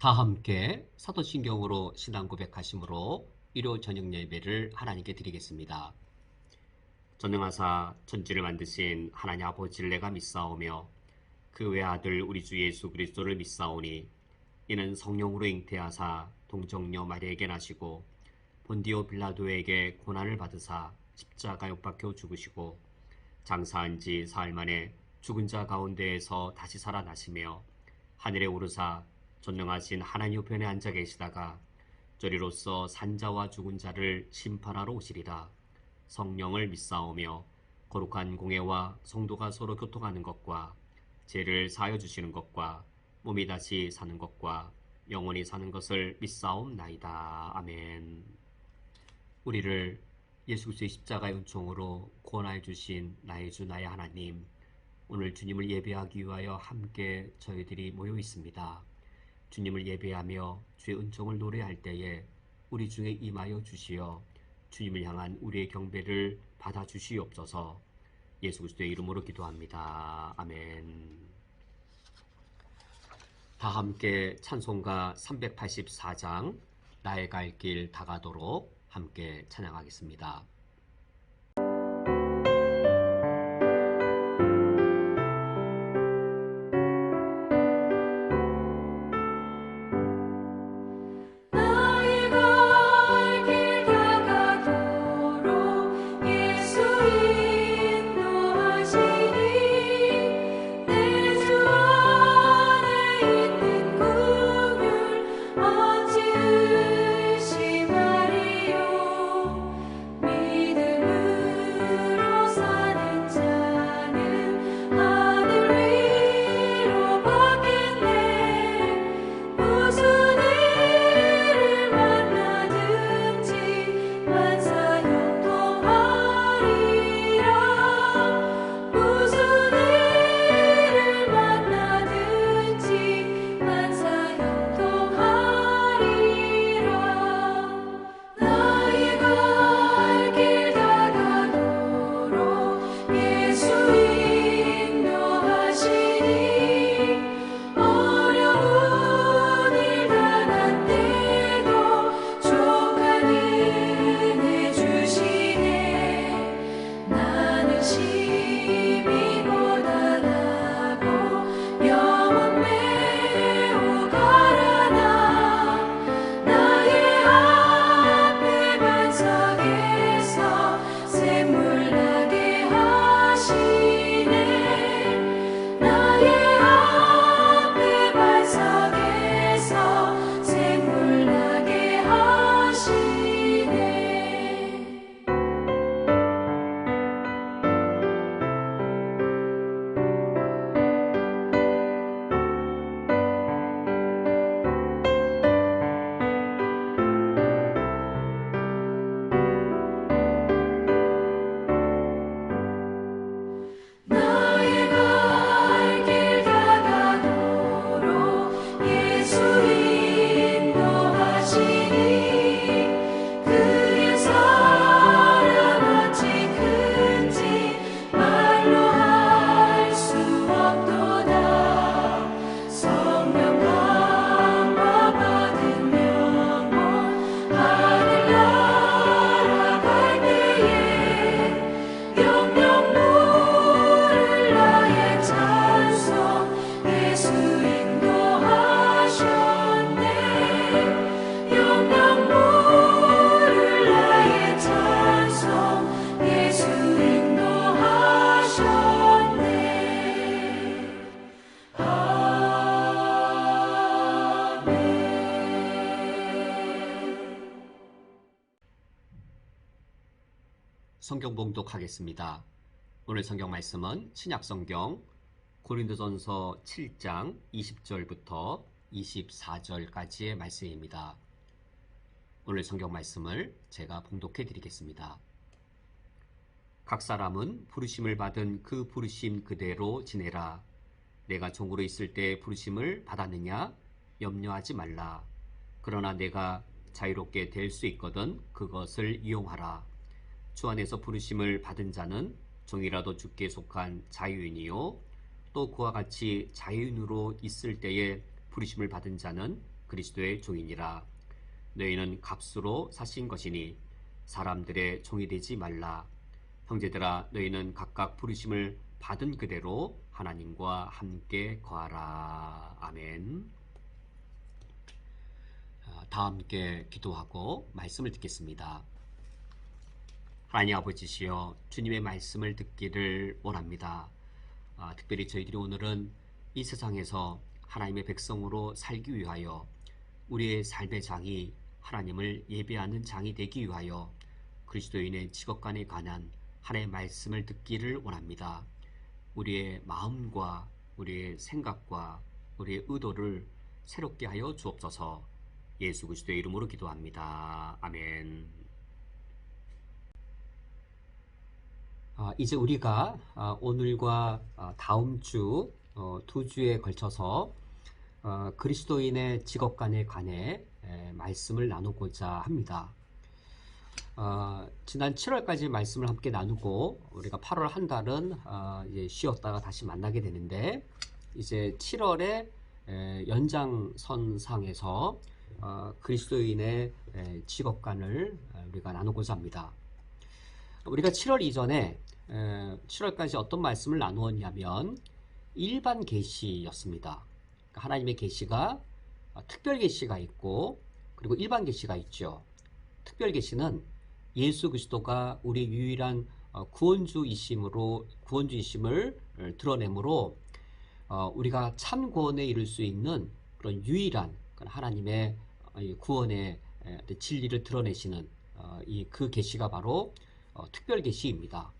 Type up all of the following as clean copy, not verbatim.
다 함께 사도신경으로 신앙 고백하심으로 일요 저녁 예배를 하나님께 드리겠습니다. 전능하사 천지를 만드신 하나님 아버지를 내가 믿사오며 그 외아들 우리 주 예수 그리스도를 믿사오니 이는 성령으로 잉태하사 동정녀 마리아에게 나시고 본디오 빌라도에게 고난을 받으사 십자가에 못 박혀 죽으시고 장사한 지 사흘 만에 죽은 자 가운데에서 다시 살아나시며 하늘에 오르사 전능하신 하나님 우편에 앉아 계시다가 저리로서 산자와 죽은 자를 심판하러 오시리라. 성령을 믿사오며 거룩한 공회와 성도가 서로 교통하는 것과 죄를 사하여 주시는 것과 몸이 다시 사는 것과 영원히 사는 것을 믿사옵나이다. 아멘. 우리를 예수 그리스도의 십자가의 은총으로 구원하여 주신 나의 주 나의 하나님, 오늘 주님을 예배하기 위하여 함께 저희들이 모여 있습니다. 주님을 예배하며 주의 은총을 노래할 때에 우리 중에 임하여 주시어 주님을 향한 우리의 경배를 받아 주시옵소서. 예수 그리스도의 이름으로 기도합니다. 아멘. 다 함께 찬송가 384장 나의 갈 길 다가도록 함께 찬양하겠습니다. 성경 봉독하겠습니다. 오늘 성경 말씀은 신약성경 고린도전서 7장 20절부터 24절까지의 말씀입니다. 오늘 성경 말씀을 제가 봉독해 드리겠습니다. 각 사람은 부르심을 받은 그 부르심 그대로 지내라. 내가 종으로 있을 때 부르심을 받았느냐? 염려하지 말라. 그러나 내가 자유롭게 될 수 있거든 그것을 이용하라. 주 안에서 부르심을 받은 자는 종이라도 주께 속한 자유인이요 또 그와 같이 자유인으로 있을 때에 부르심을 받은 자는 그리스도의 종이니라. 너희는 값으로 사신 것이니 사람들의 종이 되지 말라. 형제들아, 너희는 각각 부르심을 받은 그대로 하나님과 함께 거하라. 아멘. 다 함께 기도하고 말씀을 듣겠습니다. 하나님 아버지시여, 주님의 말씀을 듣기를 원합니다. 특별히 저희들이 오늘은 이 세상에서 하나님의 백성으로 살기 위하여 우리의 삶의 장이 하나님을 예배하는 장이 되기 위하여 그리스도인의 직업관에 관한 하나님의 말씀을 듣기를 원합니다. 우리의 마음과 우리의 생각과 우리의 의도를 새롭게 하여 주옵소서. 예수 그리스도의 이름으로 기도합니다. 아멘. 이제 우리가 오늘과 다음 주 두 주에 걸쳐서 그리스도인의 직업관에 관해 말씀을 나누고자 합니다. 지난 7월까지 말씀을 함께 나누고 우리가 8월 한 달은 이제 쉬었다가 다시 만나게 되는데, 이제 7월에 연장선상에서 그리스도인의 직업관을 우리가 나누고자 합니다. 우리가 7월 이전에 7월까지 어떤 말씀을 나누었냐면 일반 계시였습니다. 하나님의 계시가 특별 계시가 있고 그리고 일반 계시가 있죠. 특별 계시는 예수 그리스도가 우리 유일한 구원주이심을 드러내므로 우리가 참 구원에 이를 수 있는 그런 유일한 하나님의 구원의 진리를 드러내시는 그 계시가 바로 특별 계시입니다.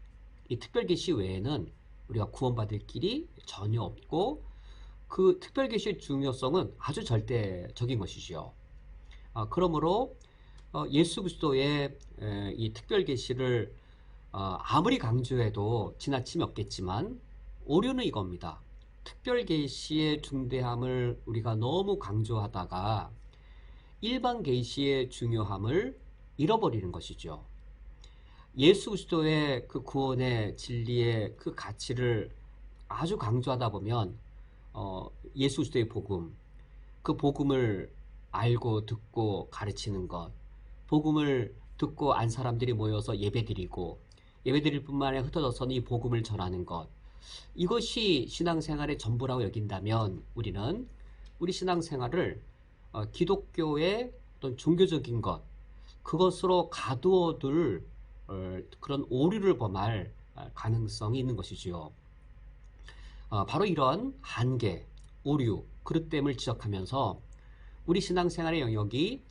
이 특별 계시 외에는 우리가 구원받을 길이 전혀 없고, 그 특별 계시의 중요성은 아주 절대적인 것이지요. 그러므로 예수 그리스도의 이 특별 계시를 아무리 강조해도 지나침이 없겠지만 오류는 이겁니다. 특별 계시의 중대함을 우리가 너무 강조하다가 일반 계시의 중요함을 잃어버리는 것이죠. 예수 그리스도의 그 구원의 진리의 그 가치를 아주 강조하다 보면 예수 그리스도의 복음, 그 복음을 알고 듣고 가르치는 것, 복음을 듣고 안 사람들이 모여서 예배드리고 예배드릴 뿐만 아니라 흩어져서는 이 복음을 전하는 것, 이것이 신앙생활의 전부라고 여긴다면 우리는 우리 신앙생활을 기독교의 어떤 종교적인 것, 그것으로 가두어둘 그런 오류를 범할 가능성이 있는 것이지요. 바로 이런 한계, 오류, 그릇됨을 지적하면서 우리 신앙생활의 영역이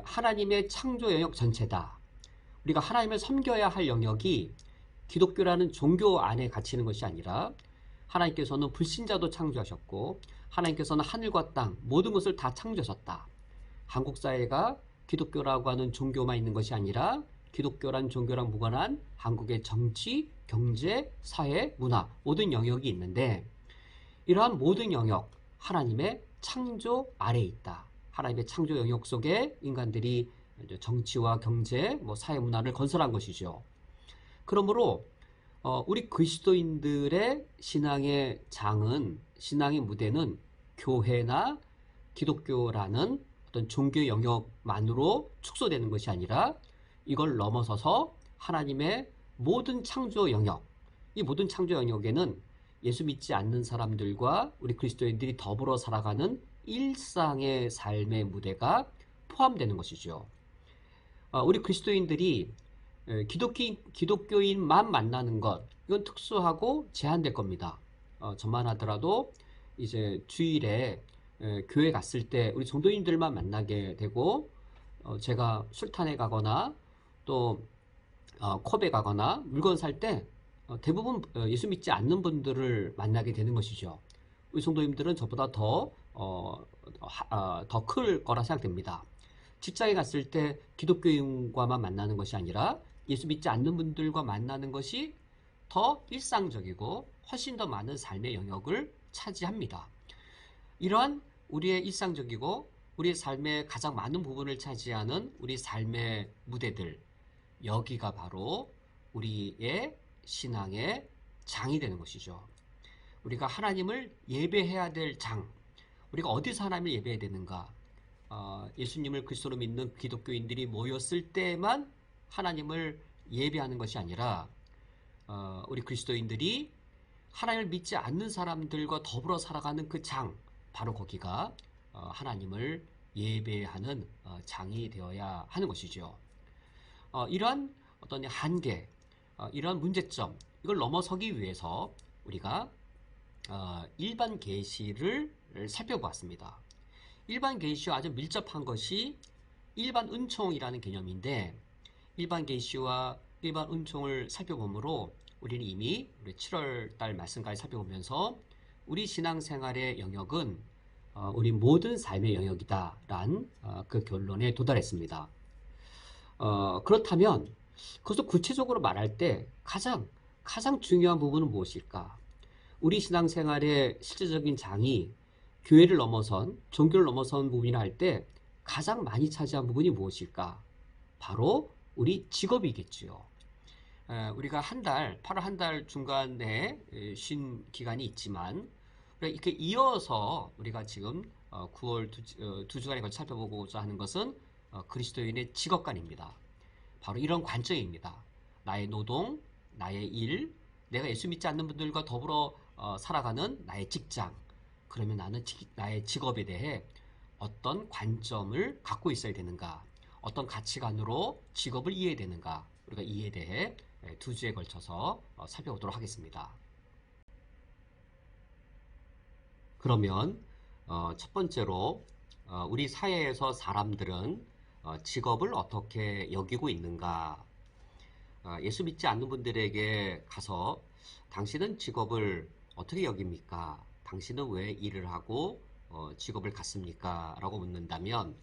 하나님의 창조 영역 전체다. 우리가 하나님을 섬겨야 할 영역이 기독교라는 종교 안에 갇히는 것이 아니라 하나님께서는 불신자도 창조하셨고 하나님께서는 하늘과 땅 모든 것을 다 창조하셨다. 한국 사회가 기독교라고 하는 종교만 있는 것이 아니라 기독교란 종교랑 무관한 한국의 정치, 경제, 사회, 문화 모든 영역이 있는데, 이러한 모든 영역 하나님의 창조 아래에 있다. 하나님의 창조 영역 속에 인간들이 정치와 경제, 사회 문화를 건설한 것이죠. 그러므로 우리 그리스도인들의 신앙의 장은, 신앙의 무대는 교회나 기독교라는 어떤 종교 영역만으로 축소되는 것이 아니라 이걸 넘어서서 하나님의 모든 창조 영역, 이 모든 창조 영역에는 예수 믿지 않는 사람들과 우리 그리스도인들이 더불어 살아가는 일상의 삶의 무대가 포함되는 것이죠. 우리 그리스도인들이 기독교인만 만나는 것, 이건 특수하고 제한될 겁니다. 저만 하더라도 이제 주일에 교회 갔을 때 우리 성도님들만 만나게 되고, 제가 술탄에 가거나 또 컵에 가거나 물건 살 때 대부분 예수 믿지 않는 분들을 만나게 되는 것이죠. 우리 성도님들은 저보다 더 클 거라 생각됩니다. 직장에 갔을 때 기독교인과만 만나는 것이 아니라 예수 믿지 않는 분들과 만나는 것이 더 일상적이고 훨씬 더 많은 삶의 영역을 차지합니다. 이러한 우리의 일상적이고 우리의 삶의 가장 많은 부분을 차지하는 우리 삶의 무대들, 여기가 바로 우리의 신앙의 장이 되는 것이죠. 우리가 하나님을 예배해야 될 장, 우리가 어디서 하나님을 예배해야 되는가? 예수님을 그리스도로 믿는 기독교인들이 모였을 때만 하나님을 예배하는 것이 아니라 우리 그리스도인들이 하나님을 믿지 않는 사람들과 더불어 살아가는 그 장, 바로 거기가 하나님을 예배하는 장이 되어야 하는 것이죠. 이러한 어떤 한계, 이러한 문제점, 이걸 넘어서기 위해서 우리가 일반 계시를 살펴보았습니다. 일반 계시와 아주 밀접한 것이 일반 은총이라는 개념인데, 일반 계시와 일반 은총을 살펴보므로 우리는 이미 우리 7월 달 말씀까지 살펴보면서 우리 신앙생활의 영역은 우리 모든 삶의 영역이다라는 그 결론에 도달했습니다. 그렇다면 그것을 구체적으로 말할 때 가장 중요한 부분은 무엇일까? 우리 신앙생활의 실제적인 장이 교회를 넘어선, 종교를 넘어선 부분이라 할 때 가장 많이 차지한 부분이 무엇일까? 바로 우리 직업이겠지요. 우리가 8월 한 달 중간에 쉰 기간이 있지만 이렇게 이어서 우리가 지금 9월 두 주간에 걸쳐 살펴보고자 하는 것은 그리스도인의 직업관입니다. 바로 이런 관점입니다. 나의 노동, 나의 일, 내가 예수 믿지 않는 분들과 더불어 살아가는 나의 직장. 그러면 나는 나의 직업에 대해 어떤 관점을 갖고 있어야 되는가? 어떤 가치관으로 직업을 이해해야 되는가? 우리가 이에 대해 두 주에 걸쳐서 살펴보도록 하겠습니다. 그러면 첫 번째로 우리 사회에서 사람들은 직업을 어떻게 여기고 있는가? 예수 믿지 않는 분들에게 가서 당신은 직업을 어떻게 여깁니까? 당신은 왜 일을 하고 직업을 갖습니까? 라고 묻는다면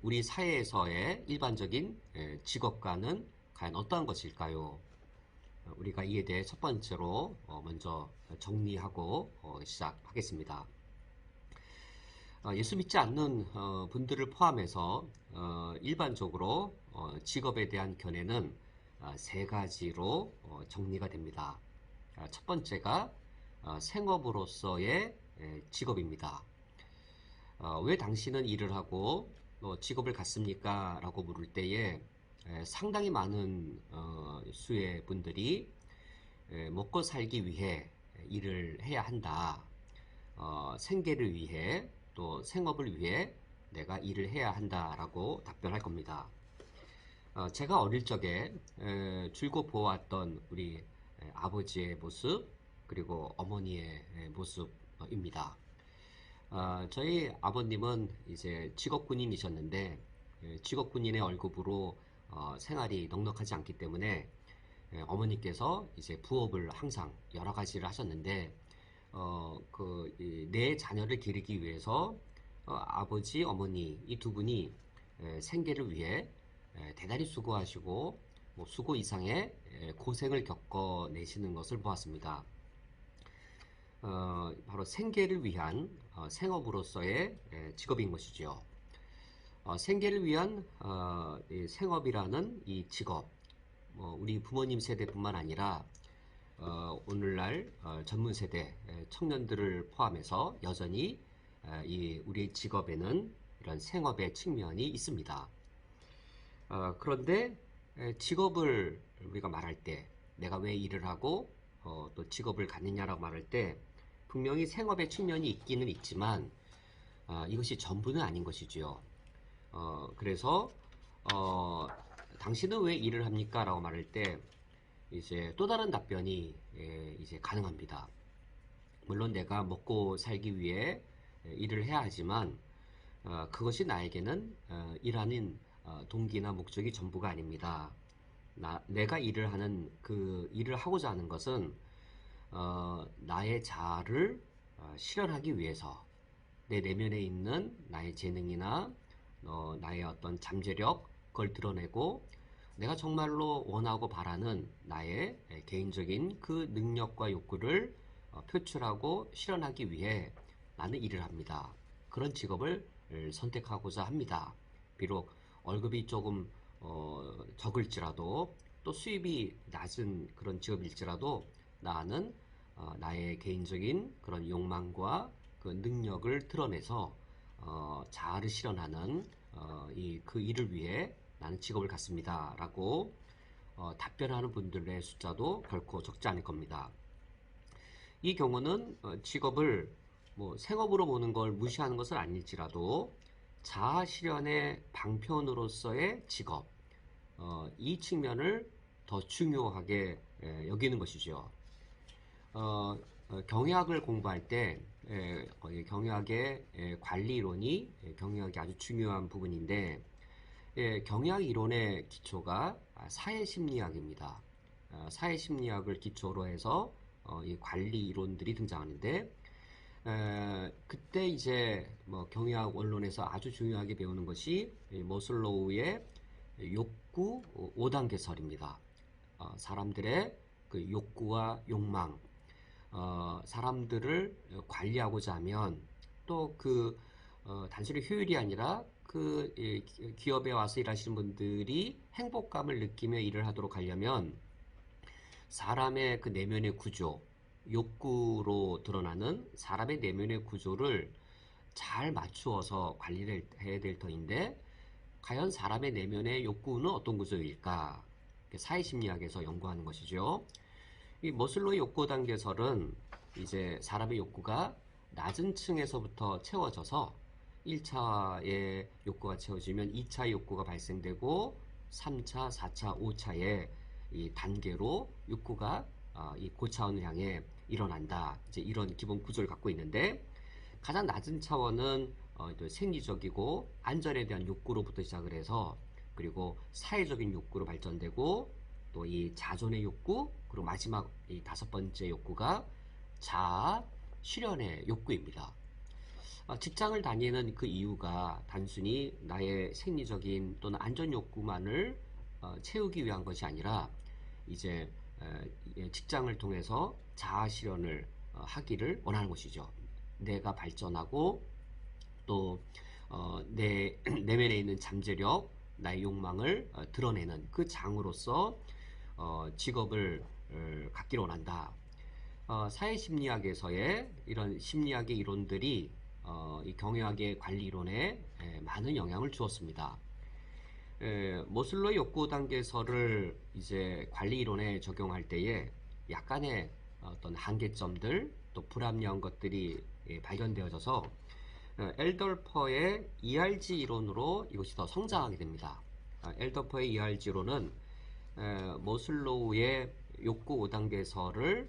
우리 사회에서의 일반적인 직업관은 과연 어떠한 것일까요? 우리가 이에 대해 첫 번째로 먼저 정리하고 시작하겠습니다. 예수 믿지 않는 분들을 포함해서 일반적으로 직업에 대한 견해는 세 가지로 정리가 됩니다. 첫 번째가 생업으로서의 직업입니다. 왜 당신은 일을 하고 직업을 갖습니까? 라고 물을 때에 상당히 많은 수의 분들이 먹고 살기 위해 일을 해야 한다. 생계를 위해 또 생업을 위해 내가 일을 해야 한다라고 답변할 겁니다. 제가 어릴 적에 줄곧 보아왔던 우리 아버지의 모습 그리고 어머니의 모습입니다. 저희 아버님은 이제 직업군인이셨는데 직업군인의 월급으로 생활이 넉넉하지 않기 때문에 어머니께서 이제 부업을 항상 여러 가지를 하셨는데 네 자녀를 기르기 위해서 아버지, 어머니 이 두 분이 생계를 위해 대단히 수고하시고 수고 이상의 고생을 겪어내시는 것을 보았습니다. 바로 생계를 위한 생업으로서의 직업인 것이죠. 생계를 위한 생업이라는 이 직업, 우리 부모님 세대뿐만 아니라 오늘날 젊은 세대 청년들을 포함해서 여전히 우리 직업에는 이런 생업의 측면이 있습니다. 그런데 직업을 우리가 말할 때 내가 왜 일을 하고 또 직업을 갖느냐라고 말할 때 분명히 생업의 측면이 있기는 있지만 이것이 전부는 아닌 것이지요. 그래서 당신은 왜 일을 합니까? 라고 말할 때 이제 또 다른 답변이 이제 가능합니다. 물론 내가 먹고 살기 위해 일을 해야 하지만 그것이 나에게는 일하는 동기나 목적이 전부가 아닙니다. 내가 일을 하는 일을 하고자 하는 것은 나의 자아를 실현하기 위해서 내 내면에 있는 나의 재능이나 나의 어떤 잠재력 그걸 드러내고 내가 정말로 원하고 바라는 나의 개인적인 그 능력과 욕구를 표출하고 실현하기 위해 나는 일을 합니다. 그런 직업을 선택하고자 합니다. 비록 월급이 조금 적을지라도 또 수입이 낮은 그런 직업일지라도 나는 나의 개인적인 그런 욕망과 그 능력을 드러내서 자아를 실현하는 그 일을 위해 나는 직업을 갖습니다. 라고 답변하는 분들의 숫자도 결코 적지 않을 겁니다. 이 경우는 직업을 뭐 생업으로 보는 걸 무시하는 것은 아닐지라도 자아 실현의 방편으로서의 직업, 이 측면을 더 중요하게 여기는 것이죠. 경영학을 공부할 때 경영학의 관리 이론이 경영학이 아주 중요한 부분인데 경영학 이론의 기초가 사회심리학입니다. 사회심리학을 기초로 해서 이 관리 이론들이 등장하는데 그때 이제 뭐 경영학 원론에서 아주 중요하게 배우는 것이 머슬로우의 욕구 5단계설입니다. 사람들의 그 욕구와 욕망, 사람들을 관리하고자 하면 또 단순히 효율이 아니라 기업에 와서 일하시는 분들이 행복감을 느끼며 일을 하도록 하려면 사람의 그 내면의 구조, 욕구로 드러나는 사람의 내면의 구조를 잘 맞추어서 관리를 해야 될 터인데 과연 사람의 내면의 욕구는 어떤 구조일까? 사회심리학에서 연구하는 것이죠. 이 머슬로의 욕구 단계설은 이제 사람의 욕구가 낮은 층에서부터 채워져서 1차의 욕구가 채워지면 2차의 욕구가 발생되고 3차, 4차, 5차의 이 단계로 욕구가 이 고차원을 향해 일어난다. 이제 이런 기본 구조를 갖고 있는데 가장 낮은 차원은 생리적이고 안전에 대한 욕구로부터 시작을 해서 그리고 사회적인 욕구로 발전되고 또 이 자존의 욕구 그리고 마지막 이 5번째 욕구가 자아 실현의 욕구입니다. 직장을 다니는 그 이유가 단순히 나의 생리적인 또는 안전 욕구만을 채우기 위한 것이 아니라 이제 직장을 통해서 자아 실현을 하기를 원하는 것이죠. 내가 발전하고 또 내 내면에 있는 잠재력, 나의 욕망을 드러내는 그 장으로서 직업을 갖기를 원한다. 사회심리학에서의 이런 심리학의 이론들이 이 경영학의 관리 이론에 많은 영향을 주었습니다. 모슬로의 욕구 단계설을 이제 관리 이론에 적용할 때에 약간의 어떤 한계점들 또 불합리한 것들이 발견되어져서 엘덜퍼의 ERG 이론으로 이것이 더 성장하게 됩니다. 엘덜퍼의 ERG 이론은 모슬로우의 욕구 5단계설을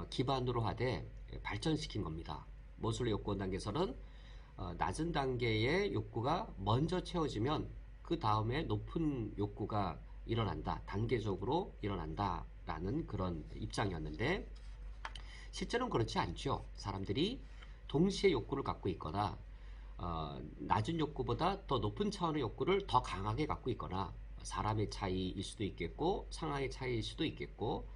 기반으로 하되 발전시킨 겁니다. 모슬로우 욕구 5단계설은 낮은 단계의 욕구가 먼저 채워지면 그 다음에 높은 욕구가 일어난다. 단계적으로 일어난다. 라는 그런 입장이었는데 실제로는 그렇지 않죠. 사람들이 동시에 욕구를 갖고 있거나 낮은 욕구보다 더 높은 차원의 욕구를 더 강하게 갖고 있거나 사람의 차이일 수도 있겠고 상황의 차이일 수도 있겠고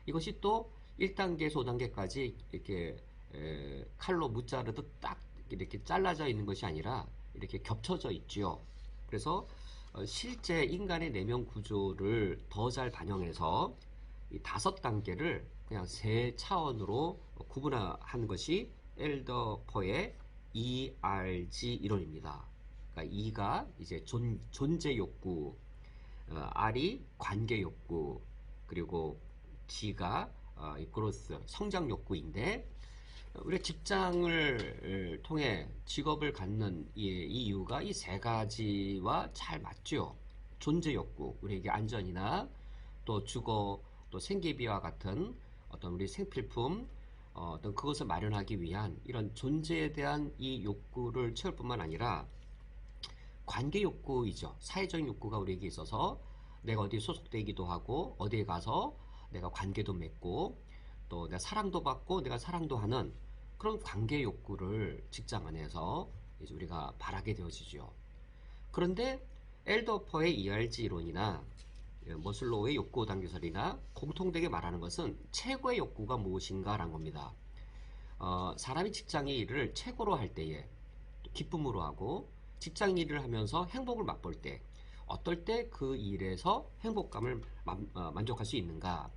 이것이 또 1단계에서 5단계까지 이렇게 칼로 무자르듯 딱 이렇게 잘라져 있는 것이 아니라 이렇게 겹쳐져 있지요. 그래서 실제 인간의 내면 구조를 더 잘 반영해서 이 5단계를 그냥 3차원으로 구분하는 것이 엘더퍼의 ERG 이론입니다. 그러니까 E가 이제 존재 욕구, R이 관계 욕구, 그리고 G가 그로스 성장 욕구인데 우리가 직장을 통해 직업을 갖는 이 이유가 이 3가지와 잘 맞죠. 존재 욕구, 우리에게 안전이나 또 주거, 또 생계비와 같은 어떤 우리 생필품, 어떤 그것을 마련하기 위한 이런 존재에 대한 이 욕구를 채울 뿐만 아니라 관계 욕구이죠. 사회적인 욕구가 우리에게 있어서 내가 어디에 소속되기도 하고 어디에 가서 내가 관계도 맺고 또 내가 사랑도 받고 내가 사랑도 하는 그런 관계 욕구를 직장 안에서 이제 우리가 바라게 되어지죠. 그런데 엘더퍼의 ERG 이론이나 머슬로우의 욕구 단계설이나 공통되게 말하는 것은 최고의 욕구가 무엇인가라는 겁니다. 사람이 직장의 일을 최고로 할 때에 기쁨으로 하고 직장 일을 하면서 행복을 맛볼 때 어떨 때 그 일에서 행복감을 만족할 수 있는가?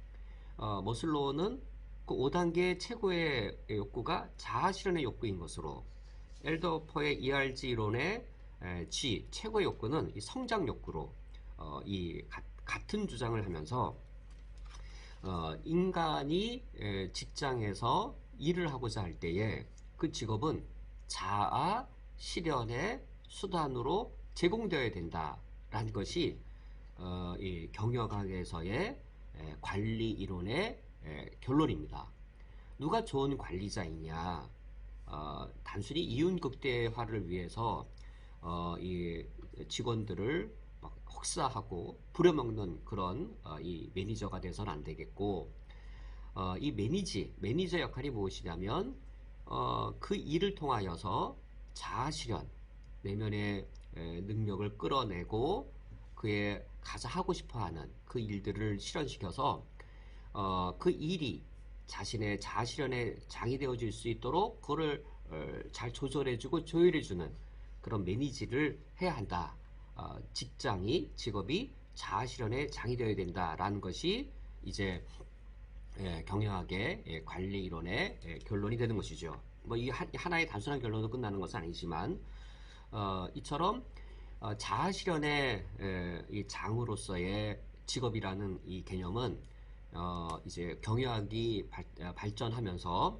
머슬로우는 그 5단계 최고의 욕구가 자아 실현의 욕구인 것으로 엘더퍼의 ERG 이론의 G 최고의 욕구는 이 성장 욕구로 같은 주장을 하면서 인간이 직장에서 일을 하고자 할 때에 그 직업은 자아 실현의 수단으로 제공되어야 된다라는 것이 이 경영학에서의 관리 이론의 결론입니다. 누가 좋은 관리자이냐? 단순히 이윤극대화를 위해서 이 직원들을 막 혹사하고 부려먹는 그런 이 매니저가 돼서는 안 되겠고, 이 매니저 역할이 무엇이냐면 그 일을 통하여서 자아실현, 내면의 능력을 끌어내고 그의 가장 하고 싶어하는 그 일들을 실현시켜서 그 일이 자신의 자아실현의 장이 되어질 수 있도록 그거를 잘 조절해주고 조율해주는 그런 매니지를 해야 한다. 직업이 자아실현의 장이 되어야 된다라는 것이 이제 경영학의 관리 이론의 결론이 되는 것이죠. 뭐 이 하나의 단순한 결론으로 끝나는 것은 아니지만 이처럼 자아실현의 이 장으로서의 직업이라는 이 개념은 이제 경영학이 발전하면서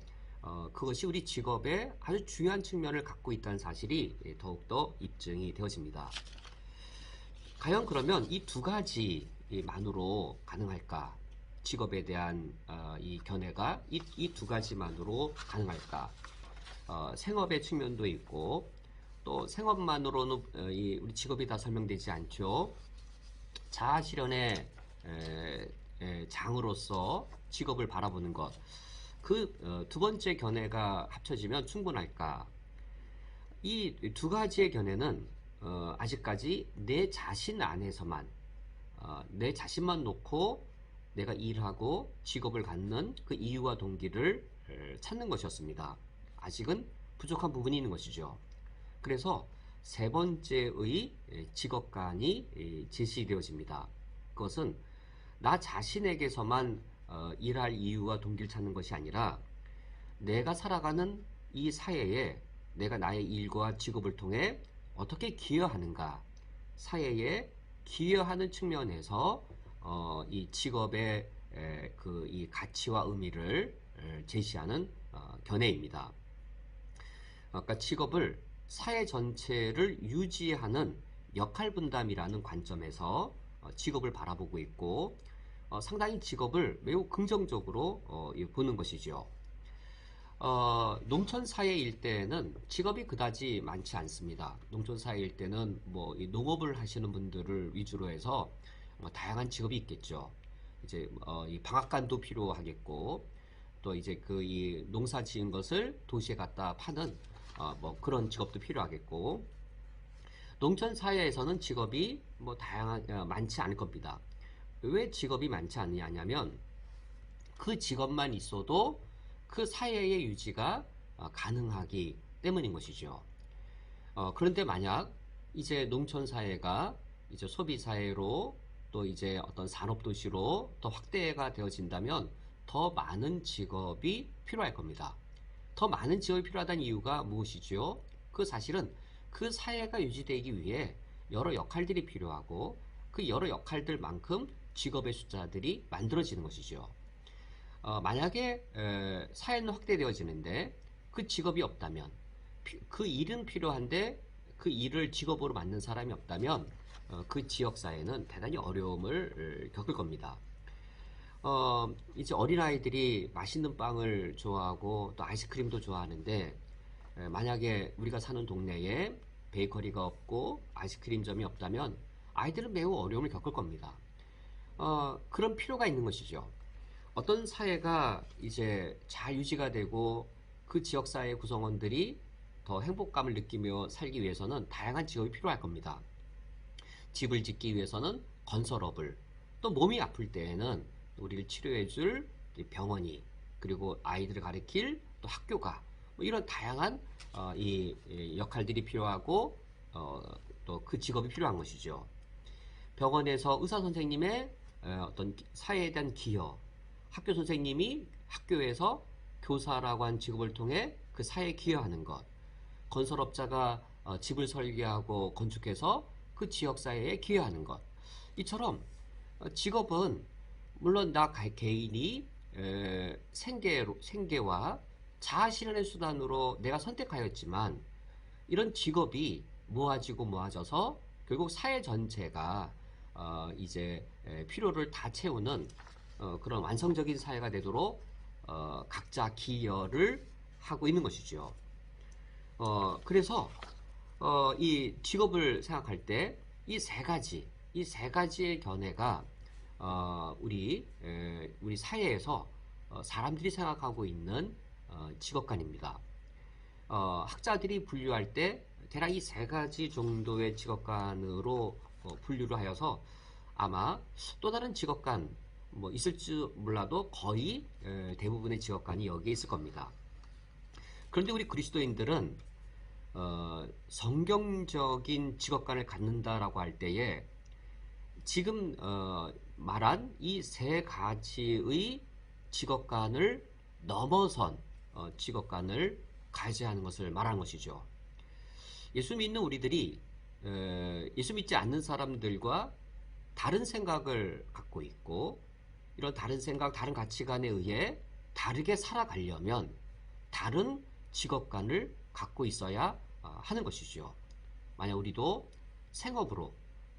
그것이 우리 직업의 아주 중요한 측면을 갖고 있다는 사실이 더욱더 입증이 되어집니다. 과연 그러면 이 두 가지만으로 가능할까? 직업에 대한 이 견해가 이 두 가지만으로 가능할까? 생업의 측면도 있고 또 생업만으로는 우리 직업이 다 설명되지 않죠. 자아실현의 장으로서 직업을 바라보는 것. 그 두 번째 견해가 합쳐지면 충분할까? 이 두 가지의 견해는 아직까지 내 자신 안에서만 내 자신만 놓고 내가 일하고 직업을 갖는 그 이유와 동기를 찾는 것이었습니다. 아직은 부족한 부분이 있는 것이죠. 그래서 세 번째의 직업관이 제시되어집니다. 그것은 나 자신에게서만 일할 이유와 동기를 찾는 것이 아니라 내가 살아가는 이 사회에 내가 나의 일과 직업을 통해 어떻게 기여하는가, 사회에 기여하는 측면에서 이 직업의 이 가치와 의미를 제시하는 견해입니다. 아까 직업을 사회 전체를 유지하는 역할 분담이라는 관점에서 직업을 바라보고 있고 상당히 직업을 매우 긍정적으로 보는 것이죠. 농촌 사회 일대에는 직업이 그다지 많지 않습니다. 농촌 사회 일대는 뭐 농업을 하시는 분들을 위주로 해서 다양한 직업이 있겠죠. 이제 이 방앗간도 필요하겠고 또 이제 이 농사 지은 것을 도시에 갖다 파는 뭐 그런 직업도 필요하겠고 농촌 사회에서는 직업이 뭐 많지 않을 겁니다. 왜 직업이 많지 않냐면 그 직업만 있어도 그 사회의 유지가 가능하기 때문인 것이죠. 그런데 만약 이제 농촌 사회가 이제 소비 사회로 또 이제 어떤 산업 도시로 더 확대가 되어진다면 더 많은 직업이 필요할 겁니다. 더 많은 직업이 필요하다는 이유가 무엇이죠? 그 사실은 그 사회가 유지되기 위해 여러 역할들이 필요하고 그 여러 역할들만큼 직업의 숫자들이 만들어지는 것이죠. 만약에 사회는 확대되어지는데 그 직업이 없다면 그 일은 필요한데 그 일을 직업으로 맡는 사람이 없다면 그 지역사회는 대단히 어려움을 겪을 겁니다. 이제 어린아이들이 맛있는 빵을 좋아하고 또 아이스크림도 좋아하는데 만약에 우리가 사는 동네에 베이커리가 없고 아이스크림점이 없다면 아이들은 매우 어려움을 겪을 겁니다. 그런 필요가 있는 것이죠. 어떤 사회가 이제 잘 유지가 되고 그 지역사회 구성원들이 더 행복감을 느끼며 살기 위해서는 다양한 직업이 필요할 겁니다. 집을 짓기 위해서는 건설업을, 또 몸이 아플 때에는 우리를 치료해줄 병원이, 그리고 아이들을 가르칠 또 학교가, 뭐 이런 다양한 이 역할들이 필요하고 또 그 직업이 필요한 것이죠. 병원에서 의사 선생님의 어떤 사회에 대한 기여, 학교 선생님이 학교에서 교사라고 한 직업을 통해 그 사회에 기여하는 것, 건설업자가 집을 설계하고 건축해서 그 지역사회에 기여하는 것. 이처럼 직업은 물론 나 개인이 생계와 자아실현의 수단으로 내가 선택하였지만 이런 직업이 모아지고 모아져서 결국 사회 전체가 이제 필요를 다 채우는 그런 완성적인 사회가 되도록 각자 기여를 하고 있는 것이죠. 그래서 이 직업을 생각할 때 이 세 가지의 견해가 우리 사회에서 사람들이 생각하고 있는 직업관입니다. 학자들이 분류할 때 대략 이 세 가지 정도의 직업관으로 분류를 하여서 아마 또 다른 직업관 뭐 있을지 몰라도 거의 대부분의 직업관이 여기에 있을 겁니다. 그런데 우리 그리스도인들은 성경적인 직업관을 갖는다라고 할 때에 지금 말한 이 세 가지의 직업관을 넘어선 직업관을 가져야 하는 것을 말하는 것이죠. 예수 믿는 우리들이 예수 믿지 않는 사람들과 다른 생각을 갖고 있고 이런 다른 생각, 다른 가치관에 의해 다르게 살아가려면 다른 직업관을 갖고 있어야 하는 것이죠. 만약 우리도 생업으로,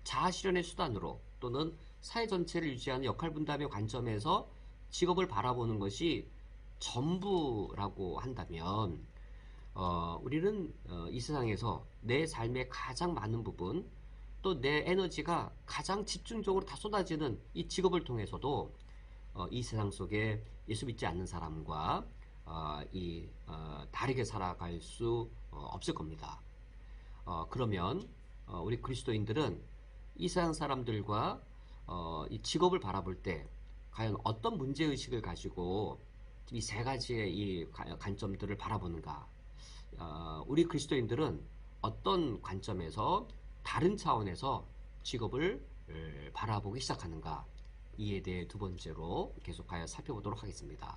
자아실현의 수단으로 또는 사회 전체를 유지하는 역할 분담의 관점에서 직업을 바라보는 것이 전부라고 한다면 우리는 이 세상에서 내 삶의 가장 많은 부분 또 내 에너지가 가장 집중적으로 다 쏟아지는 이 직업을 통해서도 이 세상 속에 예수 믿지 않는 사람과 다르게 살아갈 수 없을 겁니다. 그러면 우리 그리스도인들은 이 세상 사람들과 이 직업을 바라볼 때 과연 어떤 문제의식을 가지고 이 세 가지의 이 관점들을 바라보는가? 우리 그리스도인들은 어떤 관점에서 다른 차원에서 직업을 바라보기 시작하는가? 이에 대해 두 번째로 계속하여 살펴보도록 하겠습니다.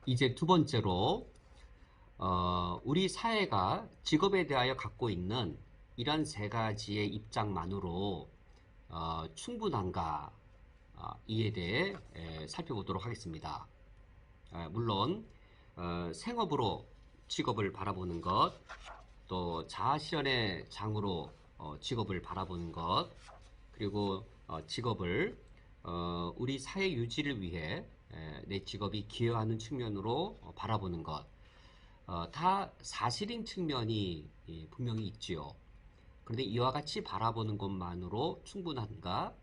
이제 두 번째로 우리 사회가 직업에 대하여 갖고 있는 이런 세 가지의 입장만으로 충분한가 이에 대해 살펴보도록 하겠습니다. 물론 생업으로 직업을 바라보는 것, 또 자아실현의 장으로 직업을 바라보는 것, 그리고 직업을 우리 사회 유지를 위해 내 직업이 기여하는 측면으로 바라보는 것, 다 사실인 측면이 분명히 있지요. 그런데 이와 같이 바라보는 것만으로 충분한가?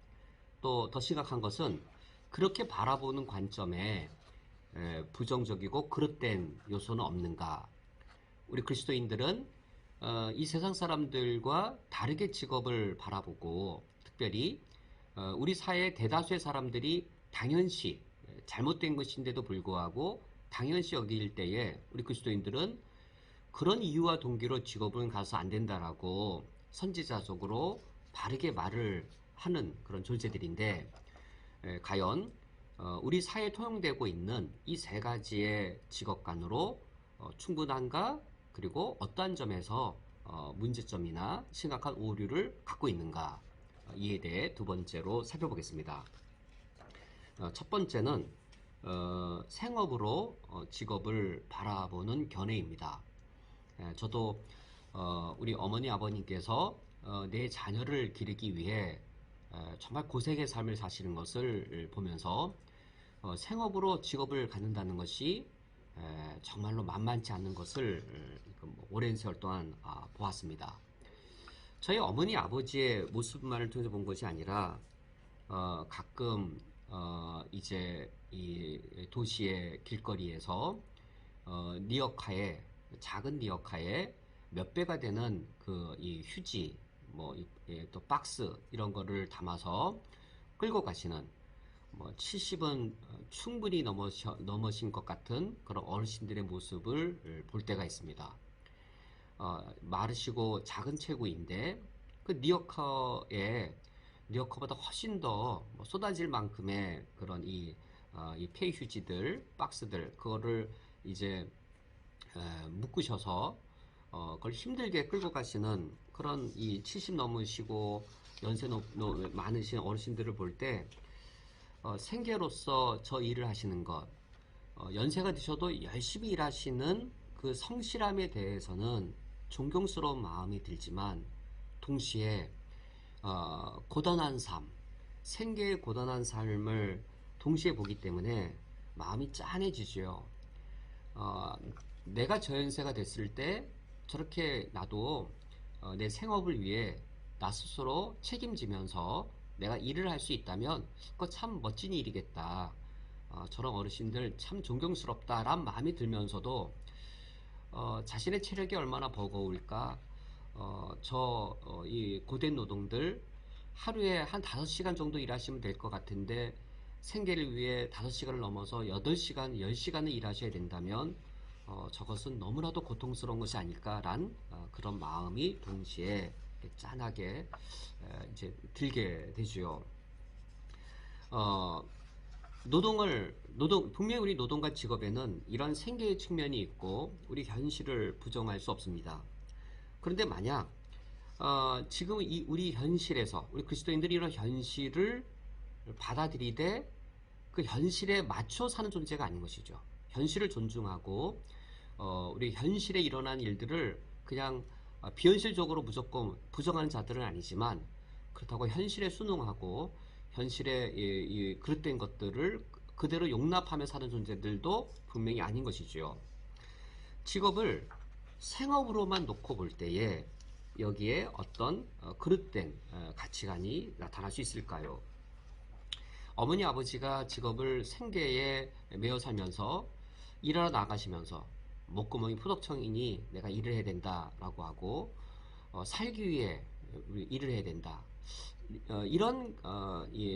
또 더 심각한 것은 그렇게 바라보는 관점에 부정적이고 그릇된 요소는 없는가? 우리 그리스도인들은 이 세상 사람들과 다르게 직업을 바라보고 특별히 우리 사회의 대다수의 사람들이 당연시 잘못된 것인데도 불구하고 당연시 여길 때에 우리 그리스도인들은 그런 이유와 동기로 직업은 가서 안 된다라고 선지자적으로 바르게 말을 하는 그런 존재들인데 과연 우리 사회에 통용되고 있는 이 세 가지의 직업관으로 충분한가? 그리고 어떠한 점에서 문제점이나 심각한 오류를 갖고 있는가? 이에 대해 두 번째로 살펴보겠습니다. 첫 번째는 생업으로 직업을 바라보는 견해입니다. 저도 우리 어머니 아버님께서 내 자녀를 기르기 위해 정말 고생의 삶을 사시는 것을 보면서 생업으로 직업을 갖는다는 것이 정말로 만만치 않은 것을 오랜 세월 동안 보았습니다. 저희 어머니 아버지의 모습만을 통해서 본 것이 아니라 가끔 이제 이 도시의 길거리에서 리어카에 작은 리어카에 몇 배가 되는 그 이 휴지 또 박스 이런 거를 담아서 끌고 가시는 70은 충분히 넘으신 것 같은 그런 어르신들의 모습을 볼 때가 있습니다. 마르시고 작은 체구인데 그 리어커보다 훨씬 더 쏟아질 만큼의 그런 이 폐휴지들, 박스들 그거를 이제 묶으셔서 그걸 힘들게 끌고 가시는 그런 이 70 넘으시고 연세 많으신 어르신들을 볼 때 생계로서 저 일을 하시는 것, 연세가 드셔도 열심히 일하시는 그 성실함에 대해서는 존경스러운 마음이 들지만 동시에 고단한 삶, 생계의 고단한 삶을 동시에 보기 때문에 마음이 짠해지죠. 어, 내가 저 연세가 됐을 때 저렇게 나도 내 생업을 위해 나 스스로 책임지면서 내가 일을 할 수 있다면 그거 참 멋진 일이겠다. 저런 어르신들 참 존경스럽다라는 마음이 들면서도 자신의 체력이 얼마나 버거울까. 이 고된 노동들 하루에 한 5시간 정도 일하시면 될 것 같은데 생계를 위해 5시간을 넘어서 8시간, 10시간을 일하셔야 된다면 저것은 너무나도 고통스러운 것이 아닐까란 그런 마음이 동시에 짠하게 이제 들게 되죠. 어, 분명히 우리 노동과 직업에는 이런 생계의 측면이 있고 우리 현실을 부정할 수 없습니다. 그런데 만약 지금 우리 현실에서 우리 그리스도인들이 이런 현실을 받아들이되 그 현실에 맞춰 사는 존재가 아닌 것이죠. 현실을 존중하고 우리 현실에 일어난 일들을 그냥 비현실적으로 무조건 부정하는 자들은 아니지만 그렇다고 현실에 순응하고 현실에 이 그릇된 것들을 그대로 용납하며 사는 존재들도 분명히 아닌 것이죠. 직업을 생업으로만 놓고 볼 때에 여기에 어떤 그릇된 가치관이 나타날 수 있을까요? 어머니 아버지가 직업을 생계에 매여 살면서 일하러 나가시면서 목구멍이 푸덕청이니 내가 일을 해야 된다라고 하고 살기 위해 일을 해야 된다. 이런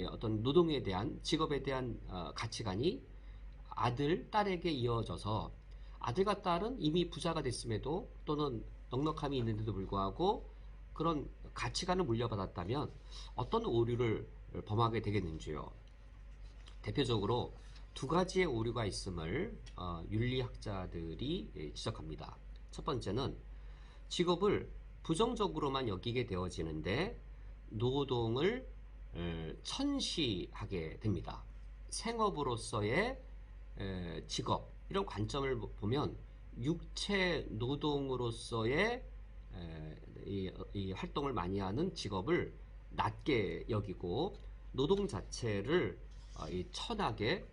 어떤 노동에 대한 직업에 대한 가치관이 아들, 딸에게 이어져서 아들과 딸은 이미 부자가 됐음에도 또는 넉넉함이 있는데도 불구하고 그런 가치관을 물려받았다면 어떤 오류를 범하게 되겠는지요. 대표적으로 두 가지의 오류가 있음을 윤리학자들이 지적합니다. 첫 번째는 직업을 부정적으로만 여기게 되어지는데 노동을 천시하게 됩니다. 생업으로서의 직업 이런 관점을 보면 육체 노동으로서의 이 활동을 많이 하는 직업을 낮게 여기고 노동 자체를 천하게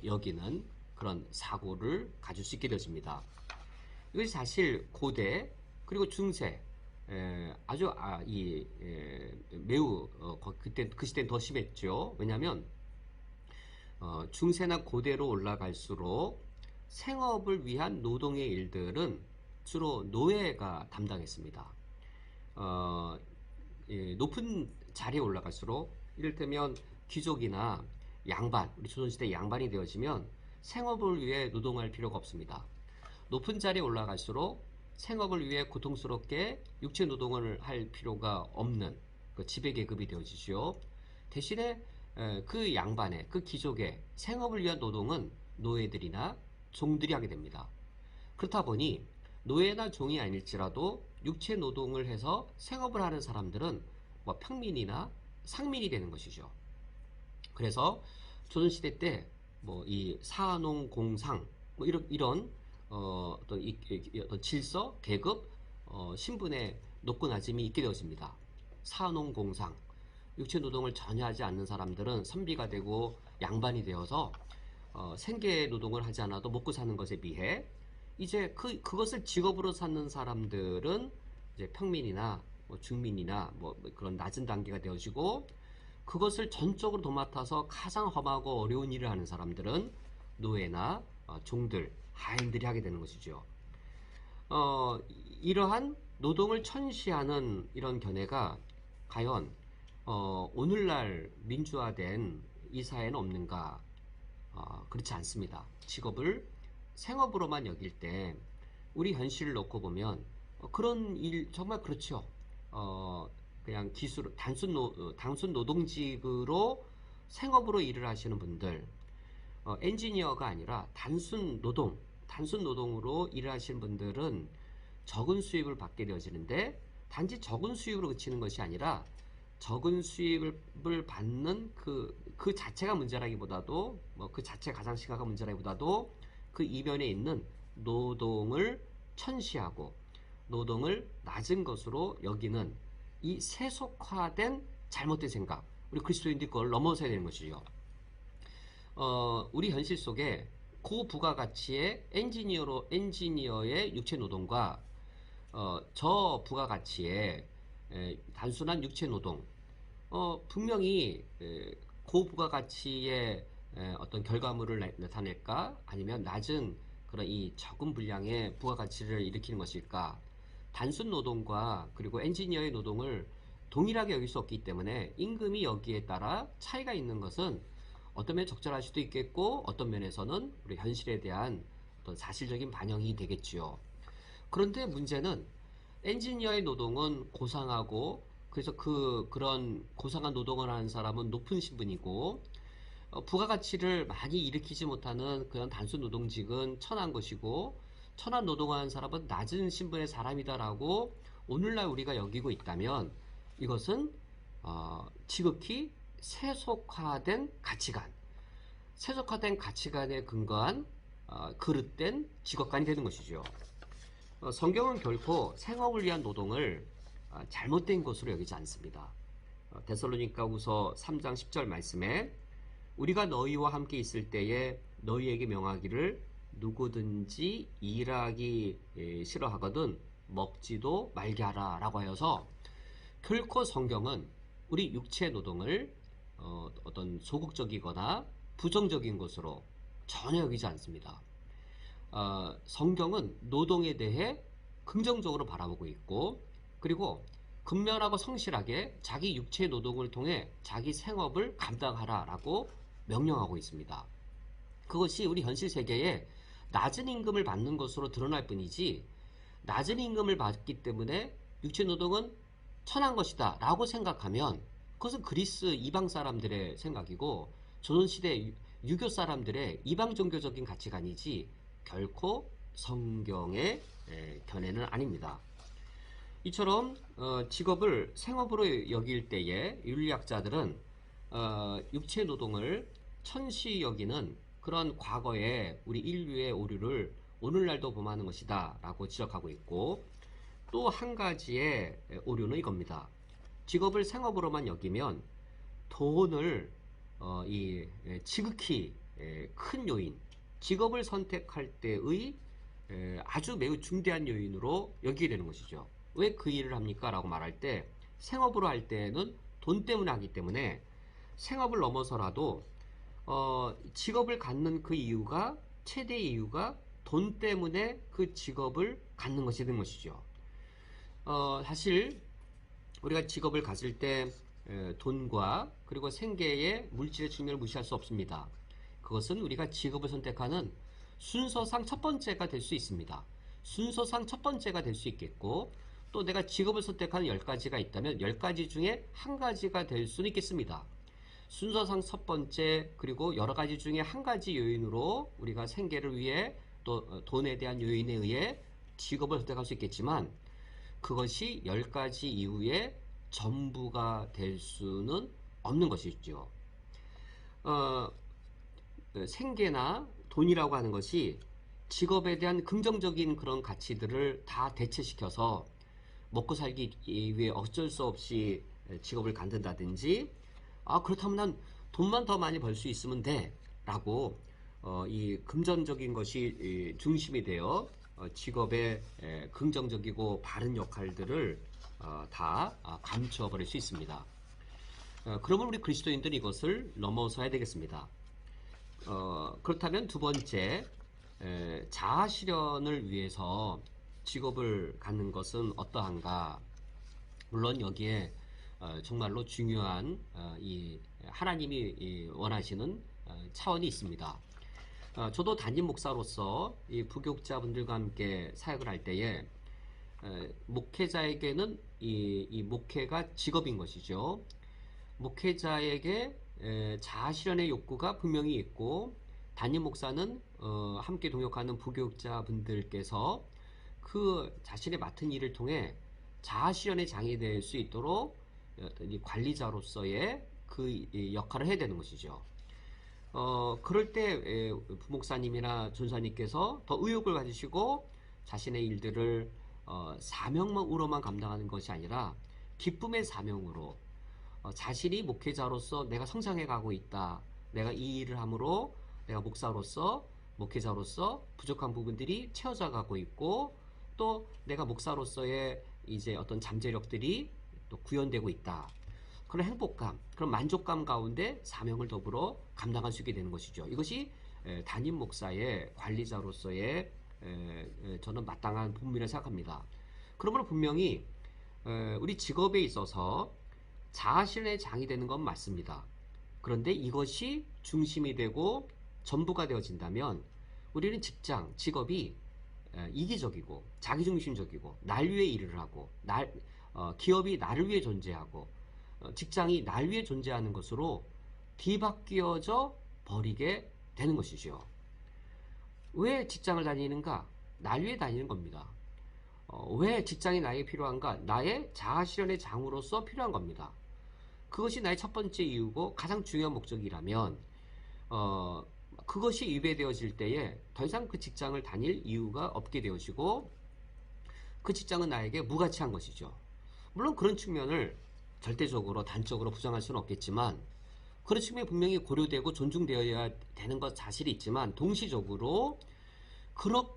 여기는 그런 사고를 가질 수 있게 되어집니다. 이것이 사실 고대 그리고 중세 아주 매우 그때 그 시대는 더 심했죠. 왜냐하면 중세나 고대로 올라갈수록 생업을 위한 노동의 일들은 주로 노예가 담당했습니다. 높은 자리에 올라갈수록 이를테면 귀족이나 양반, 우리 조선시대 양반이 되어지면 생업을 위해 노동할 필요가 없습니다. 높은 자리에 올라갈수록 생업을 위해 고통스럽게 육체 노동을 할 필요가 없는 그 지배계급이 되어지죠. 대신에 그 양반의, 그 귀족의 생업을 위한 노동은 노예들이나 종들이 하게 됩니다. 그렇다 보니 노예나 종이 아닐지라도 육체 노동을 해서 생업을 하는 사람들은 뭐 평민이나 상민이 되는 것이죠. 그래서 조선시대 때 뭐 이 사농공상 뭐 이런 어떤 질서, 계급, 신분의 높고 낮음이 있게 되었습니다. 사농공상 육체 노동을 전혀 하지 않는 사람들은 선비가 되고 양반이 되어서 생계 노동을 하지 않아도 먹고 사는 것에 비해 이제 그것을 직업으로 삼는 사람들은 이제 평민이나 뭐 중민이나 뭐 그런 낮은 단계가 되어지고 그것을 전적으로 도맡아서 가장 험하고 어려운 일을 하는 사람들은 노예나 종들, 하인들이 하게 되는 것이죠. 이러한 노동을 천시하는 이런 견해가 과연 오늘날 민주화된 이 사회는 없는가? 그렇지 않습니다. 직업을 생업으로만 여길 때 우리 현실을 놓고 보면 그런 일 정말 그렇죠. 그냥 단순 노동직으로 생업으로 일을 하시는 분들 엔지니어가 아니라 단순 노동으로 일을 하시는 분들은 적은 수입을 받게 되어지는데, 단지 적은 수입으로 그치는 것이 아니라 적은 수입을 받는 그 자체가 문제라기보다도, 뭐 그 자체 가장 심각한 문제라기보다도 그 이면에 있는 노동을 천시하고 노동을 낮은 것으로 여기는 이 세속화된 잘못된 생각, 우리 그리스도인들이 그걸 넘어서야 되는 것이죠. 우리 현실 속에 고부가가치의 엔지니어의 육체 노동과 저부가가치의 단순한 육체 노동, 분명히 고부가가치의 어떤 결과물을 나타낼까? 아니면 낮은 그런 이 적은 분량의 부가가치를 일으키는 것일까? 단순 노동과 그리고 엔지니어의 노동을 동일하게 여길 수 없기 때문에 임금이 여기에 따라 차이가 있는 것은 어떤 면에 적절할 수도 있겠고, 어떤 면에서는 우리 현실에 대한 어떤 사실적인 반영이 되겠지요. 그런데 문제는 엔지니어의 노동은 고상하고, 그래서 그런 고상한 노동을 하는 사람은 높은 신분이고, 부가가치를 많이 일으키지 못하는 그런 단순 노동직은 천한 것이고, 천한 노동하는 사람은 낮은 신분의 사람이다라고 오늘날 우리가 여기고 있다면, 이것은 지극히 세속화된 가치관, 세속화된 가치관에 근거한 그릇된 직업관이 되는 것이죠. 성경은 결코 생업을 위한 노동을 잘못된 것으로 여기지 않습니다. 데살로니가후서 3장 10절 말씀에 우리가 너희와 함께 있을 때에 너희에게 명하기를 누구든지 일하기 싫어하거든 먹지도 말게 하라 라고 하여서, 결코 성경은 우리 육체 노동을 어떤 소극적이거나 부정적인 것으로 전혀 여기지 않습니다. 성경은 노동에 대해 긍정적으로 바라보고 있고, 그리고 근면하고 성실하게 자기 육체 노동을 통해 자기 생업을 감당하라라고 명령하고 있습니다. 그것이 우리 현실 세계에 낮은 임금을 받는 것으로 드러날 뿐이지, 낮은 임금을 받기 때문에 육체 노동은 천한 것이다 라고 생각하면 그것은 그리스 이방 사람들의 생각이고 조선시대 유교 사람들의 이방 종교적인 가치관이지 결코 성경의 견해는 아닙니다. 이처럼 직업을 생업으로 여길 때에 윤리학자들은 육체 노동을 천시 여기는 그런 과거의 우리 인류의 오류를 오늘날도 범하는 것이다 라고 지적하고 있고, 또 한 가지의 오류는 이겁니다. 직업을 생업으로만 여기면 돈을 지극히 큰 요인, 직업을 선택할 때의 아주 매우 중대한 요인으로 여기게 되는 것이죠. 왜 그 일을 합니까? 라고 말할 때, 생업으로 할 때는 돈 때문에 하기 때문에 생업을 넘어서라도 직업을 갖는 그 이유가, 최대 이유가 돈 때문에 그 직업을 갖는 것이 된 것이죠. 사실 우리가 직업을 가질 때 돈과 그리고 생계의 물질의 측면을 무시할 수 없습니다. 그것은 우리가 직업을 선택하는 순서상 첫 번째가 될 수 있습니다. 순서상 첫 번째가 될 수 있겠고, 또 내가 직업을 선택하는 10가지가 있다면 10가지 중에 한 가지가 될 수는 있겠습니다. 순서상 첫 번째, 그리고 여러 가지 중에 한 가지 요인으로 우리가 생계를 위해 또 돈에 대한 요인에 의해 직업을 선택할 수 있겠지만, 그것이 10가지 이후에 전부가 될 수는 없는 것이죠. 생계나 돈이라고 하는 것이 직업에 대한 긍정적인 그런 가치들을 다 대체시켜서 먹고 살기 위해 어쩔 수 없이 직업을 갖는다든지, 그렇다면 난 돈만 더 많이 벌 수 있으면 돼 라고 이 금전적인 것이 중심이 되어 직업의 긍정적이고 바른 역할들을 다 감추어 버릴 수 있습니다. 그러면 우리 그리스도인들은 이것을 넘어서야 되겠습니다. 그렇다면 두 번째, 자아 실현을 위해서 직업을 갖는 것은 어떠한가? 물론 여기에 정말로 중요한 이 하나님이 원하시는 차원이 있습니다. 저도 담임 목사로서 이 부교육자분들과 함께 사역을 할 때에 목회자에게는 이 목회가 직업인 것이죠. 목회자에게 자아 실현의 욕구가 분명히 있고, 담임 목사는 함께 동역하는 부교육자분들께서 그 자신의 맡은 일을 통해 자아실현의 장이 될 수 있도록 이 관리자로서의 그 역할을 해야 되는 것이죠. 그럴 때 부목사님이나 전사님께서 더 의욕을 가지시고 자신의 일들을 사명으로만 감당하는 것이 아니라 기쁨의 사명으로 자신이 목회자로서 내가 성장해 가고 있다. 내가 이 일을 함으로 내가 목사로서 목회자로서 부족한 부분들이 채워져 가고 있고 또 내가 목사로서의 이제 어떤 잠재력들이 또 구현되고 있다. 그런 행복감, 그런 만족감 가운데 사명을 더불어 감당할 수 있게 되는 것이죠. 이것이 담임 목사의 관리자로서의 저는 마땅한 본분이라고 생각합니다. 그러므로 분명히 우리 직업에 있어서 자아실현의 장이 되는 건 맞습니다. 그런데 이것이 중심이 되고 전부가 되어진다면 우리는 직장, 직업이 이기적이고 자기중심적이고 날 위해 일을 하고 기업이 나를 위해 존재하고 직장이 날 위해 존재하는 것으로 뒤바뀌어져 버리게 되는 것이죠. 왜 직장을 다니는가? 날 위해 다니는 겁니다. 왜 직장이 나에게 필요한가? 나의 자아실현의 장으로서 필요한 겁니다. 그것이 나의 첫 번째 이유고 가장 중요한 목적이라면 그것이 위배되어질 때에 더 이상 그 직장을 다닐 이유가 없게 되어지고 그 직장은 나에게 무가치한 것이죠. 물론 그런 측면을 절대적으로 단적으로 부정할 수는 없겠지만 그런 측면이 분명히 고려되고 존중되어야 되는 것 사실이 있지만 동시적으로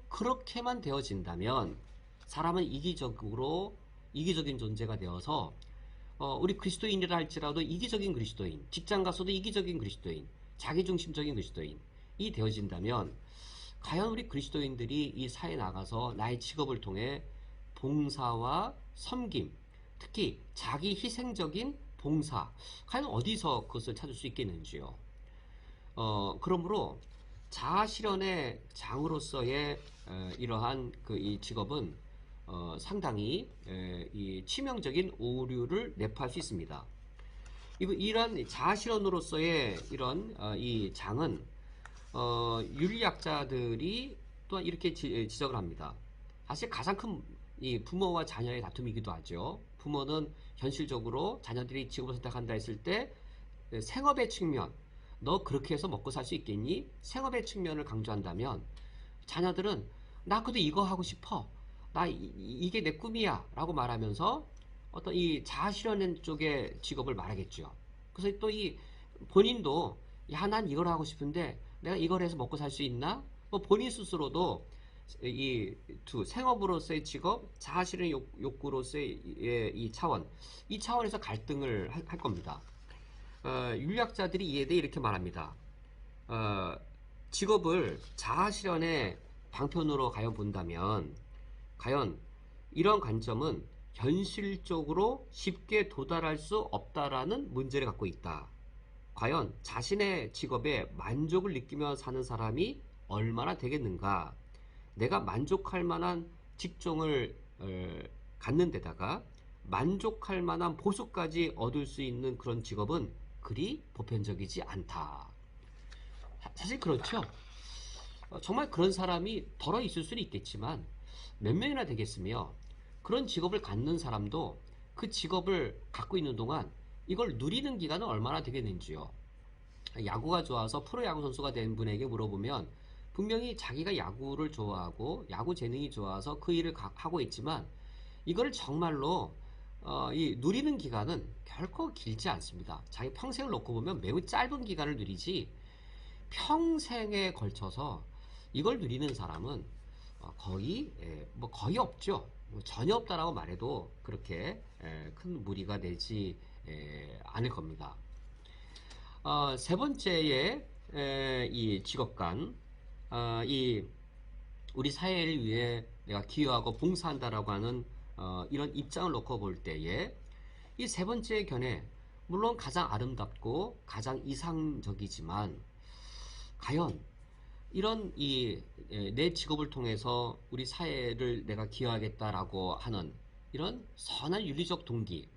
그렇게만 되어진다면 사람은 이기적인 존재가 되어서 우리 그리스도인이라 할지라도 이기적인 그리스도인, 직장 가서도 이기적인 그리스도인, 자기중심적인 그리스도인이 되어진다면 과연 우리 그리스도인들이 이 사회에 나가서 나의 직업을 통해 봉사와 섬김, 특히 자기 희생적인 봉사, 과연 어디서 그것을 찾을 수 있겠는지요. 그러므로 자아실현의 장으로서의 이러한 이 직업은 상당히 이 치명적인 오류를 내포할 수 있습니다. 이러한 자아실현으로서의 이런 이 장은 윤리학자들이 또한 이렇게 지적을 합니다. 사실 가장 큰 이 부모와 자녀의 다툼이기도 하죠. 부모는 현실적으로 자녀들이 직업을 선택한다 했을 때 생업의 측면, 너 그렇게 해서 먹고 살 수 있겠니? 생업의 측면을 강조한다면 자녀들은 나 그래도 이거 하고 싶어. 나 이게 내 꿈이야 라고 말하면서 어떤 이 자아실현 쪽의 직업을 말하겠죠. 그래서 또 이 본인도 야, 난 이걸 하고 싶은데 내가 이걸 해서 먹고 살 수 있나? 뭐 본인 스스로도 이 생업으로서의 직업, 자아실현 욕구로서의 이 차원에서 갈등을 할 겁니다. 윤리학자들이 이에 대해 이렇게 말합니다. 직업을 자아실현의 방편으로 과연 본다면 과연 이런 관점은 현실적으로 쉽게 도달할 수 없다라는 문제를 갖고 있다. 과연 자신의 직업에 만족을 느끼며 사는 사람이 얼마나 되겠는가? 내가 만족할 만한 직종을 갖는 데다가 만족할 만한 보수까지 얻을 수 있는 그런 직업은 그리 보편적이지 않다. 사실 그렇죠. 정말 그런 사람이 덜어 있을 수는 있겠지만 몇 명이나 되겠으며 그런 직업을 갖는 사람도 그 직업을 갖고 있는 동안 이걸 누리는 기간은 얼마나 되겠는지요. 야구가 좋아서 프로야구 선수가 된 분에게 물어보면 분명히 자기가 야구를 좋아하고 야구 재능이 좋아서 그 일을 하고 있지만 이걸 정말로 이 누리는 기간은 결코 길지 않습니다. 자기 평생을 놓고 보면 매우 짧은 기간을 누리지 평생에 걸쳐서 이걸 누리는 사람은 거의 없죠. 전혀 없다라고 말해도 그렇게 큰 무리가 되지 않을 겁니다. 세 번째의 이 직업관, 이 우리 사회를 위해 내가 기여하고 봉사한다라고 하는 이런 입장을 놓고 볼 때에 이 세 번째 견해, 물론 가장 아름답고 가장 이상적이지만 과연 이런 내 직업을 통해서 우리 사회를 내가 기여하겠다라고 하는 이런 선한 윤리적 동기,